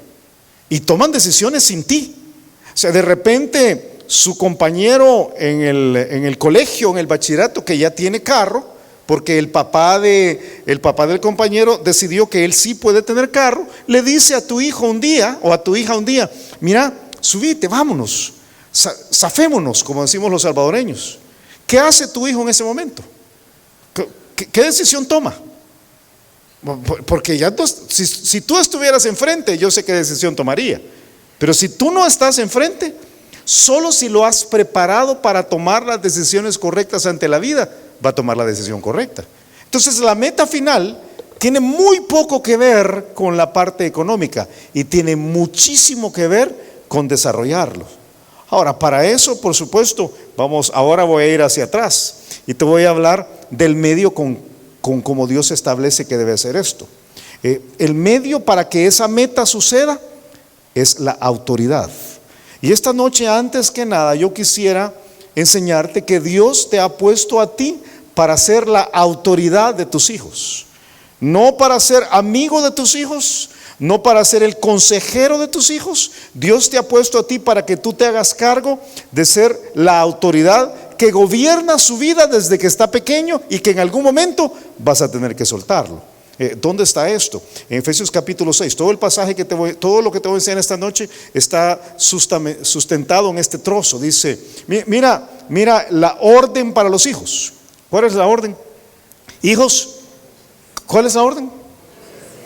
y toman decisiones sin ti. O sea, de repente su compañero en el colegio, en el bachillerato, que ya tiene carro, porque el papá del compañero decidió que él sí puede tener carro, le dice a tu hijo un día o a tu hija un día, mira, subite, vámonos, zafémonos, como decimos los salvadoreños. ¿Qué hace tu hijo en ese momento? ¿Qué decisión toma? Porque ya si tú estuvieras enfrente, yo sé qué decisión tomaría. Pero si tú no estás enfrente, solo si lo has preparado para tomar las decisiones correctas ante la vida, va a tomar la decisión correcta. Entonces la meta final tiene muy poco que ver con la parte económica y tiene muchísimo que ver con desarrollarlo. Ahora, para eso, por supuesto, ahora voy a ir hacia atrás y te voy a hablar del medio con cómo Dios establece que debe ser esto. El medio para que esa meta suceda es la autoridad. Y esta noche, antes que nada, yo quisiera enseñarte que Dios te ha puesto a ti para ser la autoridad de tus hijos, no para ser amigo de tus hijos, no para ser el consejero de tus hijos. Dios te ha puesto a ti para que tú te hagas cargo de ser la autoridad que gobierna su vida desde que está pequeño y que en algún momento vas a tener que soltarlo. ¿Dónde está esto? En Efesios capítulo 6, todo el pasaje todo lo que te voy a enseñar esta noche está sustentado en este trozo. Dice, mira la orden para los hijos. ¿Cuál es la orden? Hijos, ¿cuál es la orden?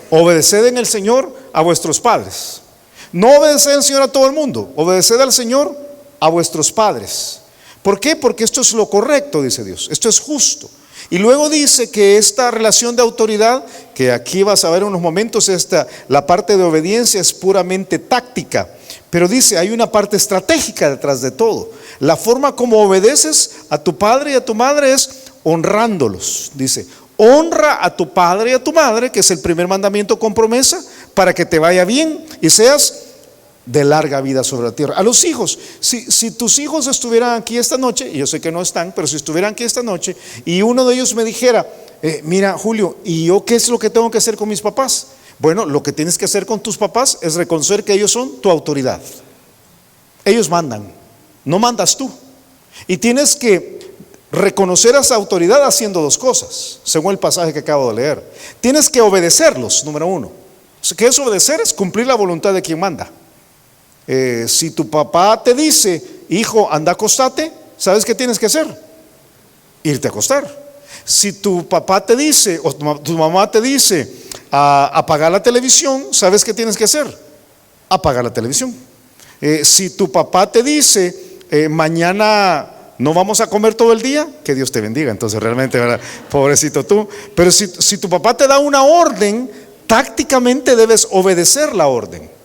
Obedeced en el Señor a vuestros padres. No obedeced al Señor a todo el mundo, obedeced al Señor a vuestros padres. ¿Por qué? Porque esto es lo correcto, dice Dios, esto es justo. Y luego dice que esta relación de autoridad, que aquí vas a ver en unos momentos, la parte de obediencia es puramente táctica, pero dice, hay una parte estratégica detrás de todo. La forma como obedeces a tu padre y a tu madre es honrándolos. Dice, honra a tu padre y a tu madre, que es el primer mandamiento con promesa, para que te vaya bien y seas de larga vida sobre la tierra. A los hijos, si tus hijos estuvieran aquí esta noche, y yo sé que no están, pero si estuvieran aquí esta noche y uno de ellos me dijera, mira Julio, ¿y yo qué es lo que tengo que hacer con mis papás? Bueno, lo que tienes que hacer con tus papás es reconocer que ellos son tu autoridad. Ellos mandan, no mandas tú. Y tienes que reconocer a esa autoridad haciendo dos cosas, según el pasaje que acabo de leer. Tienes que obedecerlos, número uno. ¿Qué es obedecer? Es cumplir la voluntad de quien manda. Si tu papá te dice, hijo, anda, acostate, ¿sabes qué tienes que hacer? Irte a acostar. Si tu papá te dice, o tu mamá te dice, apagar la televisión, ¿sabes qué tienes que hacer? Apagar la televisión. Si tu papá te dice, mañana no vamos a comer todo el día, que Dios te bendiga. Entonces realmente, ¿verdad? Pobrecito tú. Pero si tu papá te da una orden, tácticamente debes obedecer la orden.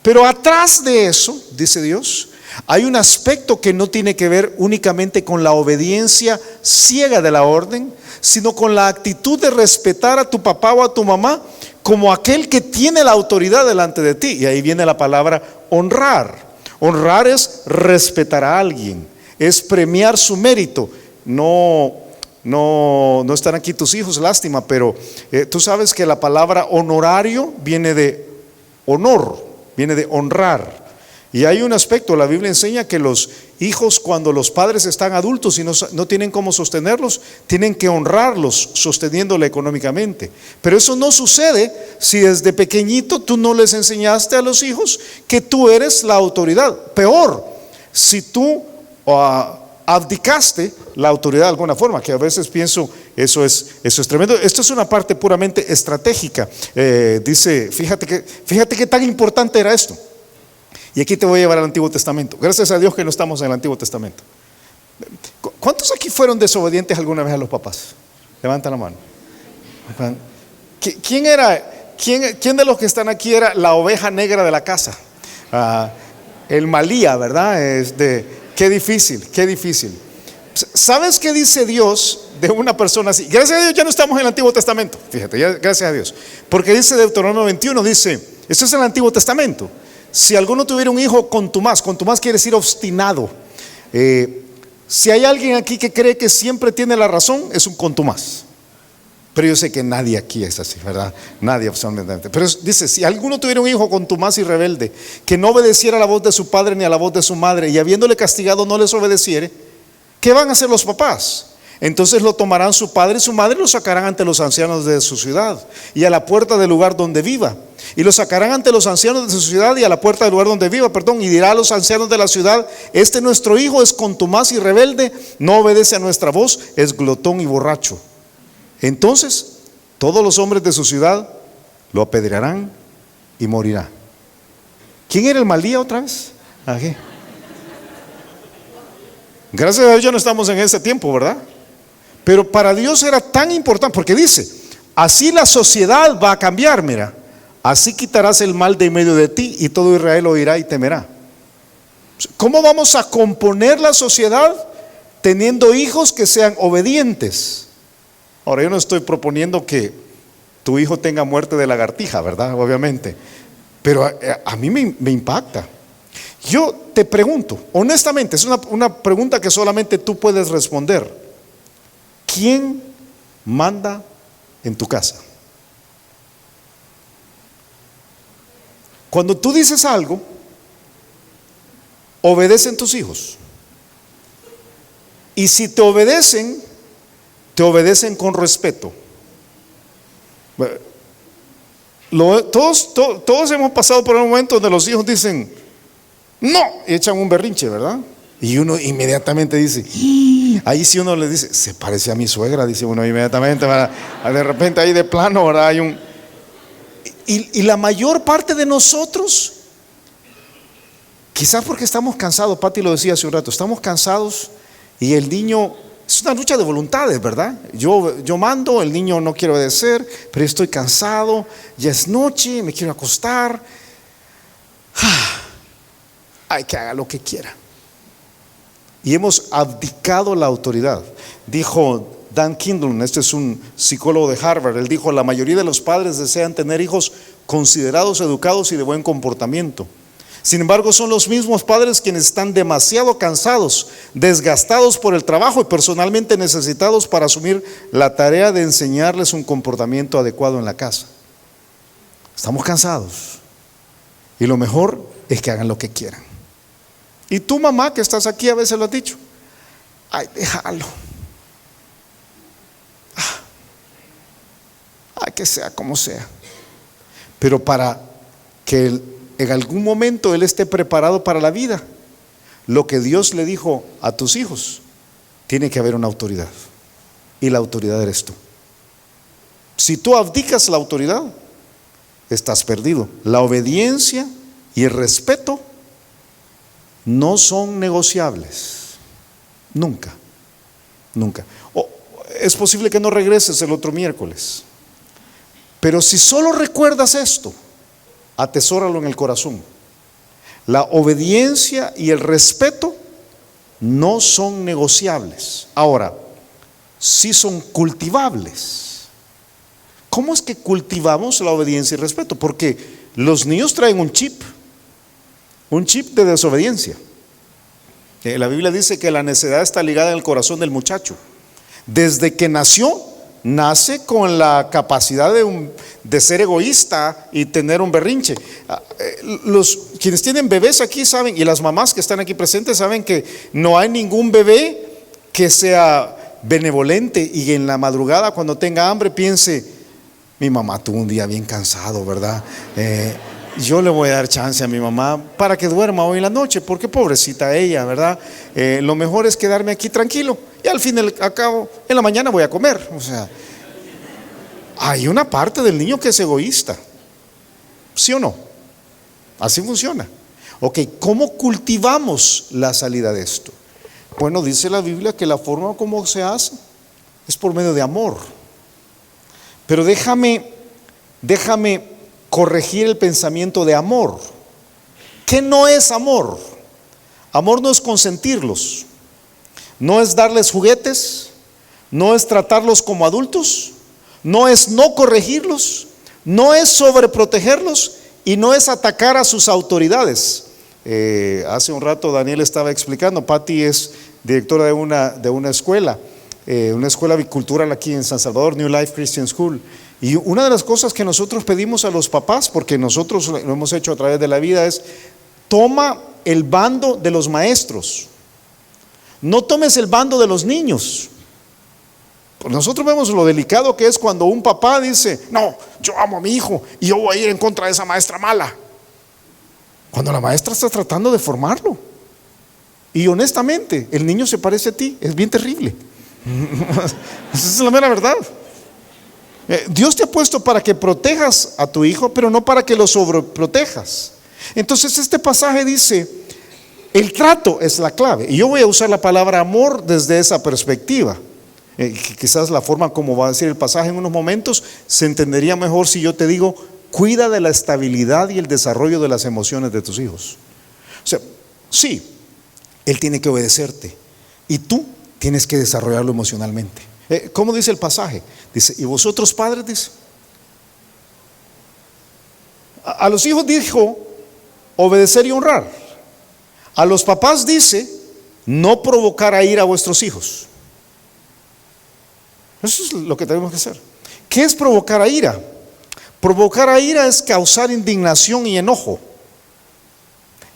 Pero atrás de eso, dice Dios, hay un aspecto que no tiene que ver únicamente con la obediencia ciega de la orden, sino con la actitud de respetar a tu papá o a tu mamá como aquel que tiene la autoridad delante de ti. Y ahí viene la palabra honrar. Honrar es respetar a alguien, es premiar su mérito. No están aquí tus hijos, lástima, pero tú sabes que la palabra honorario viene de honor. Viene de honrar. Y hay un aspecto, la Biblia enseña que los hijos, cuando los padres están adultos y no tienen cómo sostenerlos, tienen que honrarlos sosteniéndole económicamente. Pero eso no sucede si desde pequeñito tú no les enseñaste a los hijos que tú eres la autoridad. Peor, si tú abdicaste la autoridad de alguna forma, que a veces pienso eso es tremendo. Esto es una parte puramente estratégica. Dice, fíjate qué tan importante era esto. Y aquí te voy a llevar al Antiguo Testamento. Gracias a Dios que no estamos en el Antiguo Testamento. ¿Cuántos aquí fueron desobedientes alguna vez a los papás? Levanta la mano. ¿Quién de los que están aquí era la oveja negra de la casa? El malía, ¿verdad? Qué difícil. ¿Sabes qué dice Dios de una persona así? Gracias a Dios ya no estamos en el Antiguo Testamento. Fíjate, gracias a Dios. Porque dice Deuteronomio 21, dice, esto es en el Antiguo Testamento. Si alguno tuviera un hijo contumaz quiere decir obstinado. Si hay alguien aquí que cree que siempre tiene la razón, es un contumaz. Pero yo sé que nadie aquí es así, ¿verdad? Nadie absolutamente. Pero dice, si alguno tuviera un hijo contumaz y rebelde, que no obedeciera a la voz de su padre ni a la voz de su madre, y habiéndole castigado no les obedeciere, ¿qué van a hacer los papás? Entonces lo tomarán su padre y su madre y lo sacarán ante los ancianos de su ciudad y a la puerta del lugar donde viva. Y lo sacarán ante los ancianos de su ciudad y a la puerta del lugar donde viva, y dirá a los ancianos de la ciudad, este nuestro hijo es contumaz y rebelde, no obedece a nuestra voz, es glotón y borracho. Entonces todos los hombres de su ciudad lo apedrearán y morirá. ¿Quién era el malía otra vez? Aquí. Gracias a Dios ya no estamos en ese tiempo, ¿verdad? Pero para Dios era tan importante, porque dice, así la sociedad va a cambiar, mira, así quitarás el mal de en medio de ti y todo Israel oirá y temerá. ¿Cómo vamos a componer la sociedad teniendo hijos que sean obedientes? Ahora, yo no estoy proponiendo que tu hijo tenga muerte de lagartija, ¿verdad? Obviamente. Pero a mí me impacta. Yo te pregunto, honestamente, es una pregunta que solamente tú puedes responder. ¿Quién manda en tu casa? Cuando tú dices algo, obedecen tus hijos. Y si te obedecen con respeto. Todos hemos pasado por un momento donde los hijos dicen no, y echan un berrinche, ¿verdad? Y uno inmediatamente dice, ahí sí uno le dice, se parece a mi suegra, dice uno inmediatamente, de repente ahí de plano, ¿verdad? Hay un... Y la mayor parte de nosotros, quizás porque estamos cansados, Pati lo decía hace un rato, estamos cansados y el niño, es una lucha de voluntades, ¿verdad? Yo mando, el niño no quiere obedecer, pero estoy cansado, ya es noche, me quiero acostar. Hay que haga lo que quiera. Y hemos abdicado la autoridad. Dijo Dan Kindle, este es un psicólogo de Harvard, él dijo: la mayoría de los padres desean tener hijos considerados, educados y de buen comportamiento. Sin embargo, son los mismos padres quienes están demasiado cansados, desgastados por el trabajo y personalmente necesitados para asumir la tarea de enseñarles un comportamiento adecuado en la casa. Estamos cansados y lo mejor es que hagan lo que quieran. Y tú, mamá, que estás aquí, a veces lo has dicho: ay, déjalo, que sea como sea. Pero para que en algún momento él esté preparado para la vida, lo que Dios le dijo a tus hijos, tiene que haber una autoridad, y la autoridad eres tú. Si tú abdicas la autoridad, estás perdido. La obediencia y el respeto no son negociables, nunca, nunca. Es posible que no regreses el otro miércoles, pero si solo recuerdas esto, atesóralo en el corazón. La obediencia y el respeto no son negociables. Ahora, sí son cultivables. ¿Cómo es que cultivamos la obediencia y el respeto? Porque los niños traen un chip de desobediencia. La Biblia dice que la necedad está ligada en el corazón del muchacho. Desde que nace con la capacidad de ser egoísta y tener un berrinche. Quienes tienen bebés aquí saben, y las mamás que están aquí presentes saben, que no hay ningún bebé que sea benevolente y en la madrugada, cuando tenga hambre, piense: mi mamá tuvo un día bien cansado, ¿verdad? Yo le voy a dar chance a mi mamá para que duerma hoy en la noche, porque pobrecita ella, ¿verdad? Lo mejor es quedarme aquí tranquilo y al fin y al cabo en la mañana voy a comer. O sea, hay una parte del niño que es egoísta, ¿sí o no? Así funciona. Ok, ¿cómo cultivamos la salida de esto? Bueno, dice la Biblia que la forma como se hace es por medio de amor. Pero déjame corregir el pensamiento de amor. ¿Qué no es amor? Amor no es consentirlos, no es darles juguetes, no es tratarlos como adultos, no es no corregirlos, no es sobreprotegerlos y no es atacar a sus autoridades. Hace un rato Daniel estaba explicando, Patti es directora de una escuela bicultural aquí en San Salvador, New Life Christian School. Y una de las cosas que nosotros pedimos a los papás, porque nosotros lo hemos hecho a través de la vida, es: toma el bando de los maestros, no tomes el bando de los niños. Nosotros vemos lo delicado que es cuando un papá dice: no, yo amo a mi hijo y yo voy a ir en contra de esa maestra mala, cuando la maestra está tratando de formarlo. Y honestamente, el niño se parece a ti, es bien terrible. Esa es la mera verdad. Dios te ha puesto para que protejas a tu hijo, pero no para que lo sobreprotejas. Entonces este pasaje dice: el trato es la clave. Y yo voy a usar la palabra amor desde esa perspectiva. Quizás la forma como va a decir el pasaje en unos momentos se entendería mejor si yo te digo: cuida de la estabilidad y el desarrollo de las emociones de tus hijos. O sea, Sí, él tiene que obedecerte y tú tienes que desarrollarlo emocionalmente. ¿Cómo dice el pasaje? Dice, y vosotros padres, dice, a los hijos dijo obedecer y honrar. A los papás dice no provocar a ira a vuestros hijos. Eso es lo que tenemos que hacer. ¿Qué es provocar a ira? Provocar a ira es causar indignación y enojo.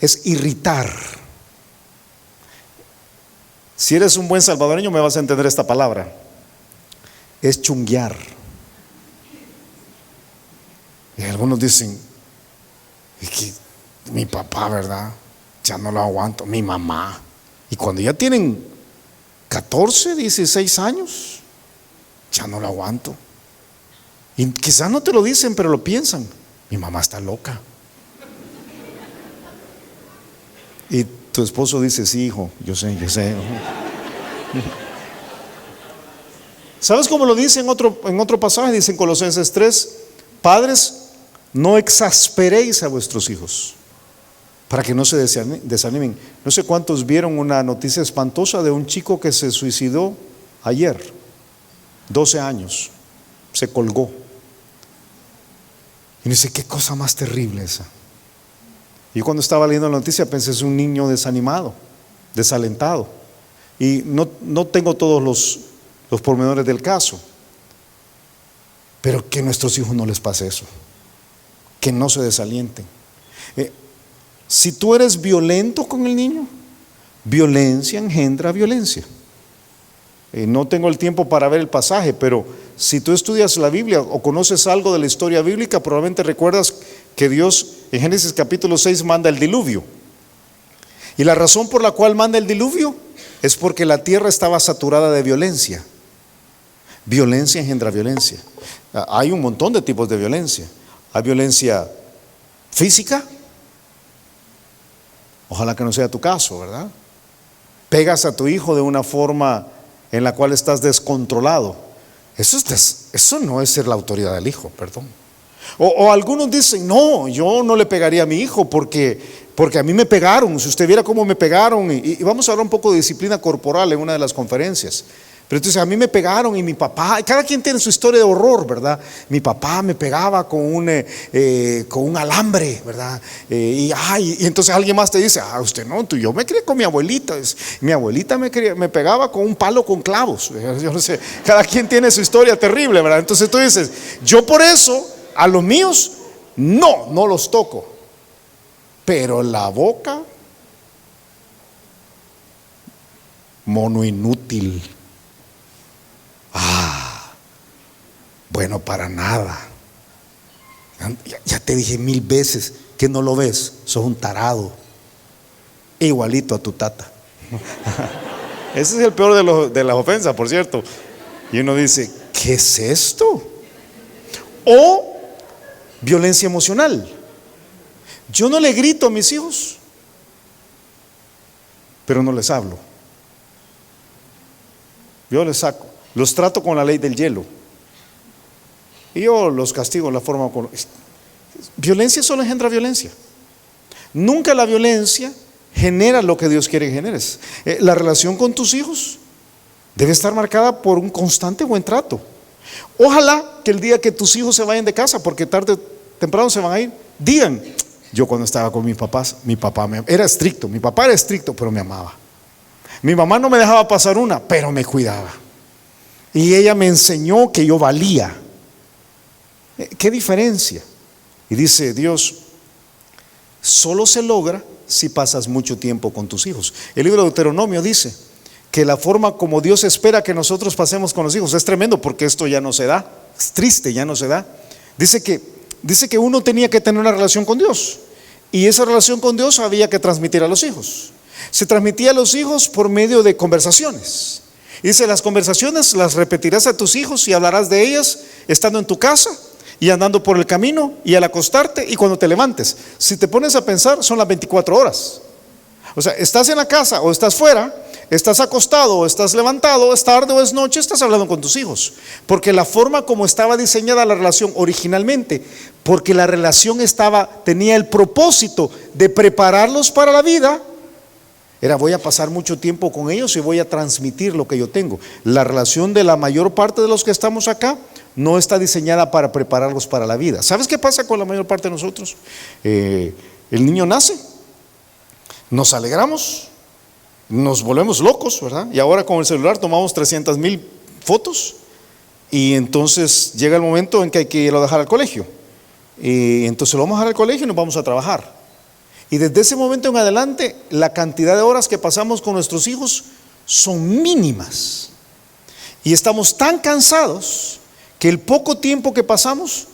Es irritar. Si eres un buen salvadoreño me vas a entender esta palabra. Es chunguear. Y algunos dicen, es que mi papá, ¿verdad? Ya no lo aguanto. Mi mamá. Y cuando ya tienen 14, 16 años, ya no lo aguanto. Y quizás no te lo dicen, pero lo piensan. Mi mamá está loca. Y tu esposo dice, sí, hijo, yo sé. ¿Sabes cómo lo dice en otro pasaje? Dice en Colosenses 3, padres, no exasperéis a vuestros hijos, para que no se desanimen. No sé cuántos vieron una noticia espantosa de un chico que se suicidó ayer, 12 años, se colgó. Y dice, qué cosa más terrible esa. Y cuando estaba leyendo la noticia pensé, es un niño desanimado, desalentado. Y no tengo todos los pormenores del caso, pero que a nuestros hijos no les pase eso, que no se desalienten. Si tú eres violento con el niño, violencia engendra violencia. No tengo el tiempo para ver el pasaje, pero si tú estudias la Biblia o conoces algo de la historia bíblica, probablemente recuerdas que Dios en Génesis capítulo 6 manda el diluvio. Y la razón por la cual manda el diluvio es porque la tierra estaba saturada de violencia. Violencia engendra violencia. Hay un montón de tipos de violencia. Hay violencia física. Ojalá que no sea tu caso, ¿verdad? Pegas a tu hijo de una forma en la cual estás descontrolado. Eso no es ser la autoridad del hijo, perdón. O algunos dicen, no, yo no le pegaría a mi hijo porque a mí me pegaron. Si usted viera cómo me pegaron, y vamos a hablar un poco de disciplina corporal en una de las conferencias. Pero entonces a mí me pegaron y mi papá, cada quien tiene su historia de horror, ¿verdad? Mi papá me pegaba con un alambre, ¿verdad? Y entonces alguien más te dice, usted no, yo me crié con mi abuelita. Mi abuelita me pegaba con un palo con clavos. Yo no sé, cada quien tiene su historia terrible, ¿verdad? Entonces tú dices, yo por eso a los míos no los toco. Pero la boca, mono inútil. Bueno, para nada. Ya te dije 1000 veces que no lo ves, sos un tarado, igualito a tu tata. Ese es el peor de las ofensas, por cierto. Y uno dice, ¿qué es esto? O violencia emocional. Yo no le grito a mis hijos, pero no les hablo. Yo les saco, los trato con la ley del hielo. Y yo los castigo en la forma como... Violencia solo engendra violencia. Nunca la violencia genera lo que Dios quiere que generes. La relación con tus hijos debe estar marcada por un constante buen trato. Ojalá que el día que tus hijos se vayan de casa, porque tarde o temprano se van a ir, digan, yo cuando estaba con mis papás, mi papá era estricto, mi papá era estricto, pero me amaba. Mi mamá no me dejaba pasar una, pero me cuidaba. Y ella me enseñó que yo valía. ¿Qué diferencia? Y dice Dios, solo se logra si pasas mucho tiempo con tus hijos. El libro de Deuteronomio dice que la forma como Dios espera que nosotros pasemos con los hijos es tremendo, porque esto ya no se da, es triste, ya no se da. Dice que uno tenía que tener una relación con Dios, y esa relación con Dios había que transmitir a los hijos. Se transmitía a los hijos por medio de conversaciones. Y dice, las conversaciones las repetirás a tus hijos y hablarás de ellas estando en tu casa y andando por el camino y al acostarte y cuando te levantes. Si te pones a pensar, son las 24 horas. O sea, estás en la casa o estás fuera, estás acostado o estás levantado, es tarde o es noche, estás hablando con tus hijos. Porque la forma como estaba diseñada la relación originalmente, porque la relación tenía el propósito de prepararlos para la vida, Era voy a pasar mucho tiempo con ellos y voy a transmitir lo que yo tengo. La relación de la mayor parte de los que estamos acá no está diseñada para prepararlos para la vida. ¿Sabes qué pasa con la mayor parte de nosotros? El niño nace, nos alegramos, nos volvemos locos, ¿verdad? Y ahora con el celular tomamos 300,000 fotos y entonces llega el momento en que hay que irlo a dejar al colegio. Y entonces lo vamos a dejar al colegio y nos vamos a trabajar. Y desde ese momento en adelante, la cantidad de horas que pasamos con nuestros hijos son mínimas. Y estamos tan cansados que el poco tiempo que pasamos,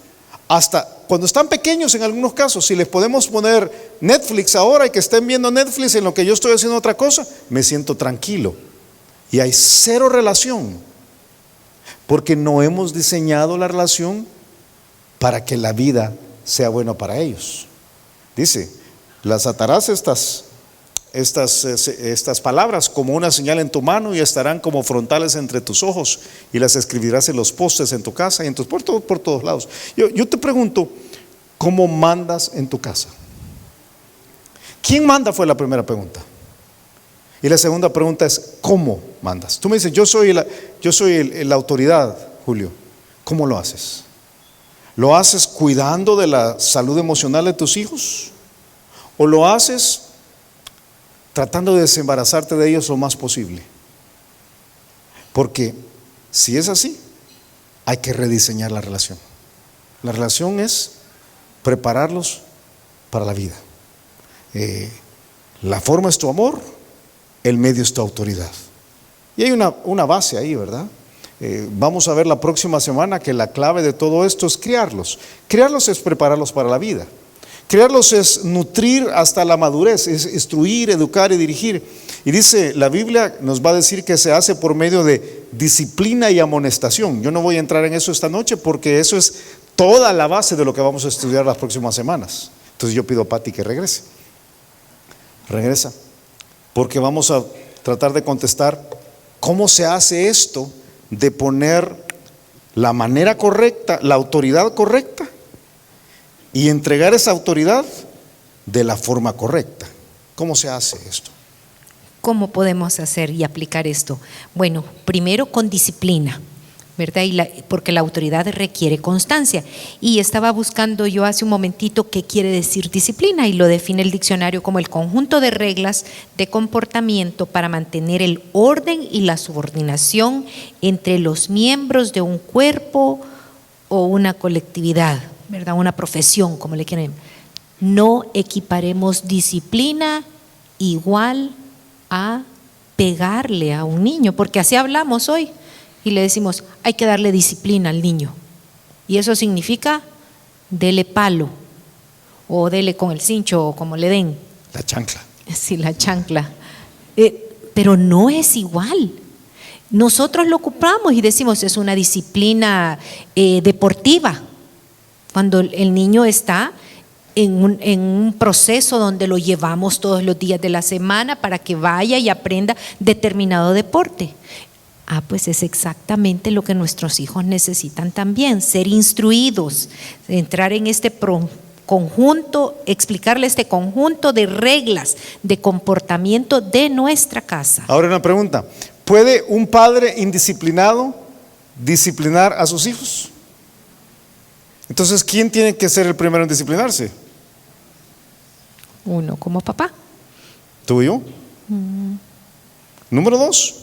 hasta cuando están pequeños en algunos casos, si les podemos poner Netflix ahora y que estén viendo Netflix en lo que yo estoy haciendo otra cosa, me siento tranquilo. Y hay cero relación, porque no hemos diseñado la relación para que la vida sea buena para ellos. Dice, las atarás estas palabras como una señal en tu mano y estarán como frontales entre tus ojos y las escribirás en los postes en tu casa y en por todos lados. Yo te pregunto, ¿cómo mandas en tu casa? ¿Quién manda? Fue la primera pregunta. Y la segunda pregunta es, ¿cómo mandas? Tú me dices, yo soy la autoridad, Julio. ¿Cómo lo haces? ¿Lo haces cuidando de la salud emocional de tus hijos? ¿O lo haces tratando de desembarazarte de ellos lo más posible? Porque si es así, hay que rediseñar la relación. La relación es prepararlos para la vida. La forma es tu amor, el medio es tu autoridad. Y hay una base ahí, ¿verdad? Vamos a ver la próxima semana que la clave de todo esto es criarlos. Criarlos es prepararlos para la vida. Criarlos es nutrir hasta la madurez, es instruir, educar y dirigir. Y dice, la Biblia nos va a decir que se hace por medio de disciplina y amonestación. Yo no voy a entrar en eso esta noche porque eso es toda la base de lo que vamos a estudiar las próximas semanas. Entonces yo pido a Pati que regrese. Regresa, porque vamos a tratar de contestar cómo se hace esto de poner la manera correcta, la autoridad correcta y entregar esa autoridad de la forma correcta. ¿Cómo se hace esto? ¿Cómo podemos hacer y aplicar esto? Bueno, primero con disciplina, ¿verdad? Porque la autoridad requiere constancia. Y estaba buscando yo hace un momentito qué quiere decir disciplina, y lo define el diccionario como el conjunto de reglas de comportamiento para mantener el orden y la subordinación entre los miembros de un cuerpo o una colectividad, ¿verdad? Una profesión, como le quieren. No equiparemos disciplina igual a pegarle a un niño, porque así hablamos hoy. Y le decimos, hay que darle disciplina al niño. Y eso significa, dele palo, o dele con el cincho, o como le den. La chancla. Sí, la chancla. Pero no es igual. Nosotros lo ocupamos y decimos, es una disciplina deportiva. Cuando el niño está en un proceso donde lo llevamos todos los días de la semana para que vaya y aprenda determinado deporte. Pues es exactamente lo que nuestros hijos necesitan también, ser instruidos, entrar en este conjunto, explicarle este conjunto de reglas de comportamiento de nuestra casa. Ahora una pregunta, ¿puede un padre indisciplinado disciplinar a sus hijos? Entonces, ¿quién tiene que ser el primero en disciplinarse? Uno como papá. ¿Tú y yo? Número 2.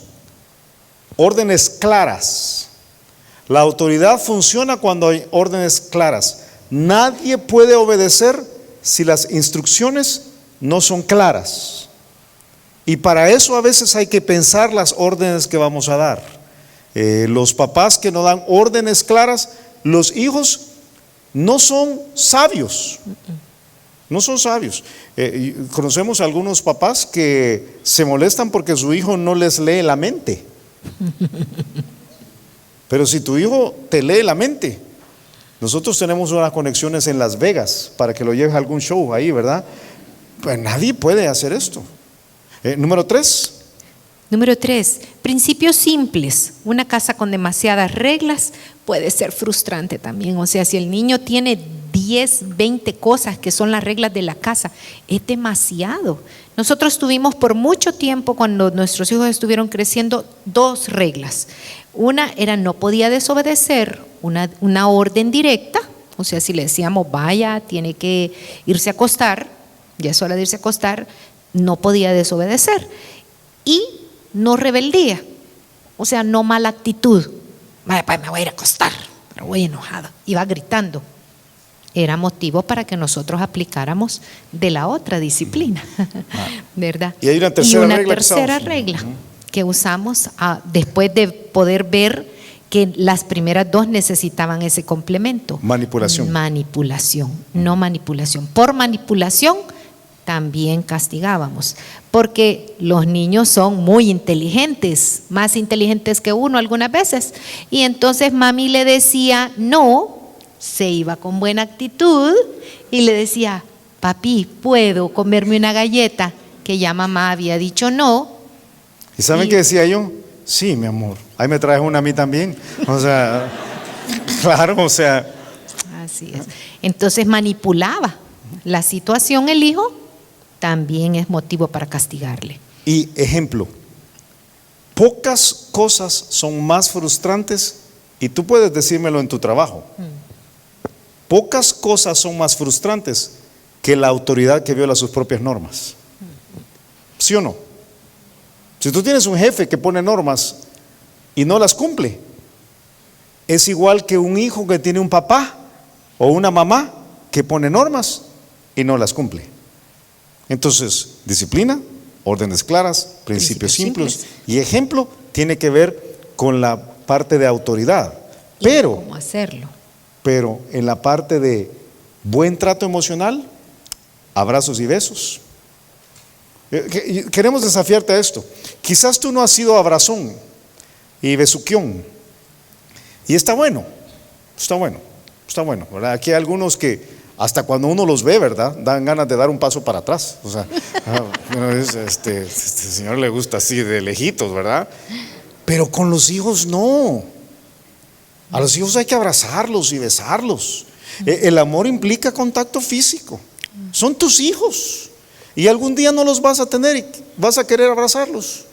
Órdenes claras. La autoridad funciona cuando hay órdenes claras. Nadie puede obedecer si las instrucciones no son claras. Y para eso a veces hay que pensar las órdenes que vamos a dar. Los papás que no dan órdenes claras, los hijos no son sabios. No son sabios. Conocemos a algunos papás que se molestan porque su hijo no les lee la mente. Pero si tu hijo te lee la mente, nosotros tenemos unas conexiones en Las Vegas para que lo lleves a algún show ahí, ¿verdad? Pues nadie puede hacer esto. Número 3. Número 3, principios simples. Una casa con demasiadas reglas puede ser frustrante también. O sea, si el niño tiene 10, 20 cosas que son las reglas de la casa, es demasiado. Nosotros tuvimos por mucho tiempo, cuando nuestros hijos estuvieron creciendo, 2 reglas. Una era no podía desobedecer una orden directa, o sea, si le decíamos vaya, tiene que irse a acostar, ya es hora de irse a acostar, no podía desobedecer. Y no rebeldía, o sea, no mala actitud. Vaya, pues me voy a ir a acostar, pero voy enojada. Iba gritando. Era motivo para que nosotros aplicáramos de la otra disciplina, ¿verdad? Y hay una tercera regla que usamos después de poder ver que las primeras 2 necesitaban ese complemento. Manipulación. Manipulación, no manipulación. Por manipulación también castigábamos, porque los niños son muy inteligentes, más inteligentes que uno algunas veces. Y entonces mami le decía no, se iba con buena actitud y le decía, papi, ¿puedo comerme una galleta? Que ya mamá había dicho no. ¿Y saben qué decía yo? Sí, mi amor, ahí me traes una a mí también. O sea, claro, o sea. Así es. Entonces manipulaba la situación el hijo, también es motivo para castigarle. Y ejemplo, pocas cosas son más frustrantes, y tú puedes decírmelo en tu trabajo. Pocas cosas son más frustrantes que la autoridad que viola sus propias normas. ¿Sí o no? Si tú tienes un jefe que pone normas y no las cumple, es igual que un hijo que tiene un papá o una mamá que pone normas y no las cumple. Entonces, disciplina, órdenes claras, principios simples y ejemplo tiene que ver con la parte de autoridad. Pero, ¿cómo hacerlo? Pero en la parte de buen trato emocional, abrazos y besos. Queremos desafiarte a esto. Quizás tú no has sido abrazón y besuquión, y está bueno, ¿verdad? Aquí hay algunos que hasta cuando uno los ve, ¿verdad?, dan ganas de dar un paso para atrás. O sea, este señor le gusta así de lejitos, ¿verdad? Pero con los hijos no. A los hijos hay que abrazarlos y besarlos. El amor implica contacto físico. Son tus hijos y algún día no los vas a tener y vas a querer abrazarlos.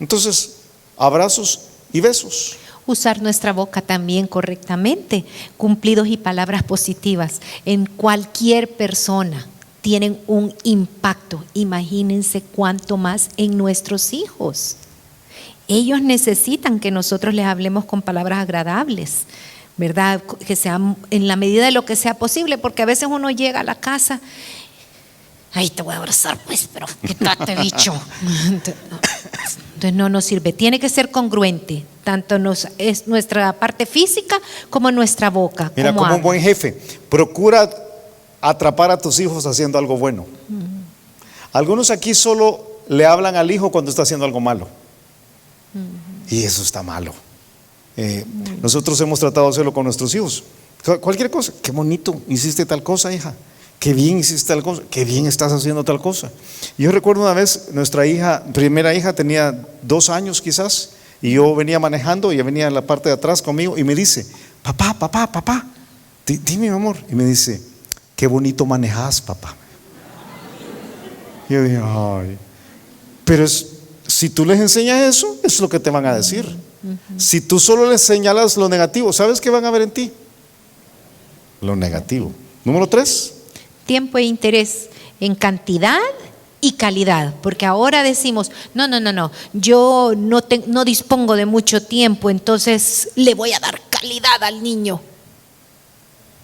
Entonces, abrazos y besos. Usar nuestra boca también correctamente, cumplidos y palabras positivas en cualquier persona tienen un impacto. Imagínense cuánto más en nuestros hijos. Ellos necesitan que nosotros les hablemos con palabras agradables, ¿verdad? Que sean en la medida de lo que sea posible, porque a veces uno llega a la casa, ahí te voy a abrazar, pues, pero quítate, bicho. Entonces no nos sirve. Tiene que ser congruente, tanto es nuestra parte física como nuestra boca. Mira, como un buen jefe, procura atrapar a tus hijos haciendo algo bueno. Algunos aquí solo le hablan al hijo cuando está haciendo algo malo. Y eso está malo. Nosotros hemos tratado de hacerlo con nuestros hijos. Cualquier cosa, qué bonito, hiciste tal cosa, hija. Qué bien hiciste tal cosa, qué bien estás haciendo tal cosa. Yo recuerdo una vez, nuestra primera hija tenía 2 años quizás, y yo venía manejando, y ella venía en la parte de atrás conmigo y me dice, papá, dime mi amor. Y me dice, qué bonito manejas, papá. Y yo dije, ay, pero si tú les enseñas eso es lo que te van a decir. Si tú solo les señalas lo negativo, ¿sabes qué van a ver en ti? Lo negativo. Número 3. Tiempo e interés en cantidad y calidad, porque ahora decimos, no, yo no dispongo de mucho tiempo, entonces le voy a dar calidad al niño.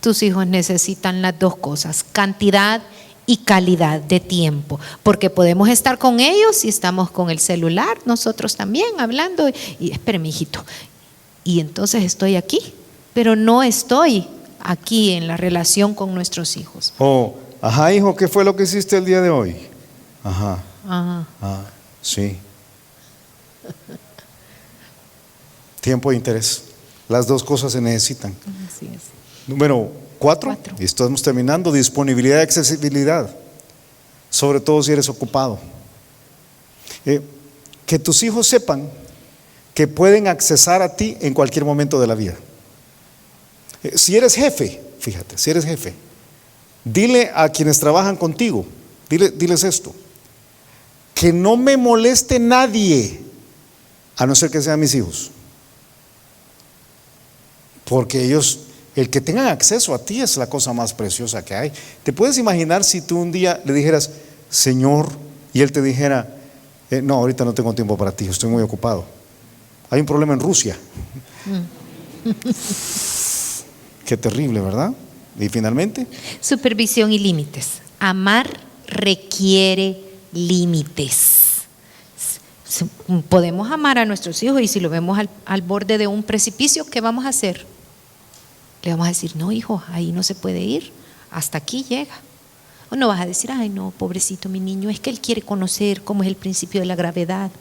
Tus hijos necesitan las 2 cosas, cantidad y calidad de tiempo, porque podemos estar con ellos si estamos con el celular, nosotros también hablando, y espérame, hijito, y entonces estoy aquí, pero no estoy aquí en la relación con nuestros hijos. Ajá, hijo, ¿qué fue lo que hiciste el día de hoy? Ajá. Sí. Tiempo e interés. Las 2 cosas se necesitan. Así es. Número 4. Y estamos terminando. Disponibilidad y accesibilidad. Sobre todo si eres ocupado. Que tus hijos sepan que pueden accesar a ti en cualquier momento de la vida. Si eres jefe, fíjate, si eres jefe, dile a quienes trabajan contigo, diles esto: que no me moleste nadie, a no ser que sean mis hijos. Porque ellos, el que tengan acceso a ti es la cosa más preciosa que hay. ¿Te puedes imaginar si tú un día le dijeras, Señor, y Él te dijera, no, ahorita no tengo tiempo para ti, estoy muy ocupado. Hay un problema en Rusia. Qué terrible, ¿verdad? Y finalmente, supervisión y límites. Amar requiere límites. Podemos amar a nuestros hijos y si lo vemos al borde de un precipicio, ¿qué vamos a hacer? Le vamos a decir, no hijo, ahí no se puede ir, hasta aquí llega. O no vas a decir, ay no, pobrecito mi niño, es que él quiere conocer cómo es el principio de la gravedad.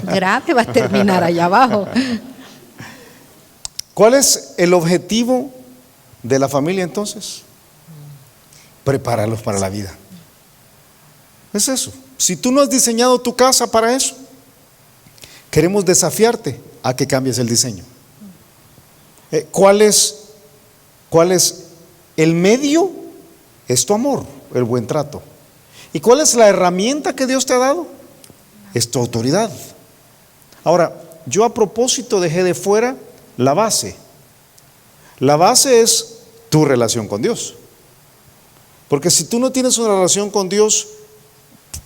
Grave va a terminar allá abajo. ¿cuál es el objetivo de la familia entonces? Prepararlos para la vida. Es eso. Si tú no has diseñado tu casa para eso, queremos desafiarte a que cambies el diseño. ¿Cuál es el medio? Es tu amor, el buen trato. ¿Y cuál es la herramienta que Dios te ha dado? Es tu autoridad. Ahora, yo a propósito dejé de fuera la base. La base es tu relación con Dios. Porque si tú no tienes una relación con Dios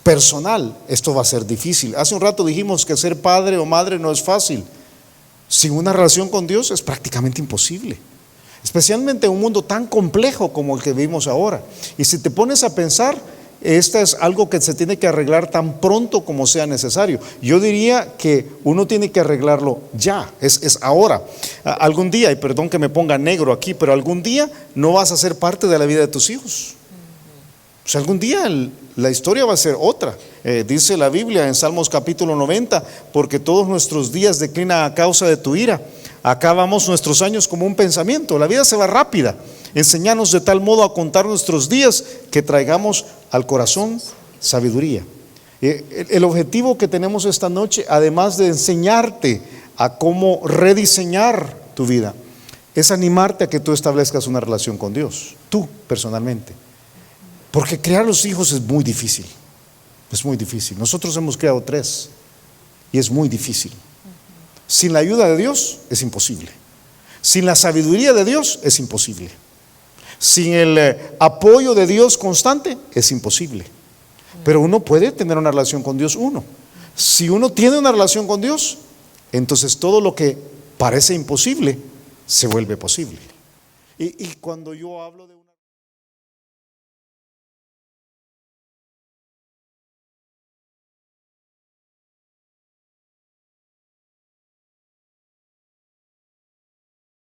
personal, esto va a ser difícil. Hace un rato dijimos que ser padre o madre no es fácil. Sin una relación con Dios es prácticamente imposible. Especialmente en un mundo tan complejo como el que vivimos ahora. Y si te pones a pensar, esta es algo que se tiene que arreglar tan pronto como sea necesario. Yo diría que uno tiene que arreglarlo ya, es ahora. Algún día, y perdón que me ponga negro aquí, pero algún día no vas a ser parte de la vida de tus hijos. O sea, algún día la historia va a ser otra. Dice la Biblia en Salmos capítulo 90, porque todos nuestros días declinan a causa de tu ira. Acabamos nuestros años como un pensamiento. La vida se va rápida. Enséñanos de tal modo a contar nuestros días que traigamos al corazón sabiduría. El objetivo que tenemos esta noche, además de enseñarte a cómo rediseñar tu vida, es animarte a que tú establezcas una relación con Dios, tú personalmente. Porque criar los hijos es muy difícil. Es muy difícil. Nosotros hemos criado 3 y es muy difícil. Sin la ayuda de Dios es imposible. Sin la sabiduría de Dios es imposible. Sin el apoyo de Dios constante es imposible. Pero uno puede tener una relación con Dios, uno. Si uno tiene una relación con Dios, entonces todo lo que parece imposible se vuelve posible. Y cuando yo hablo de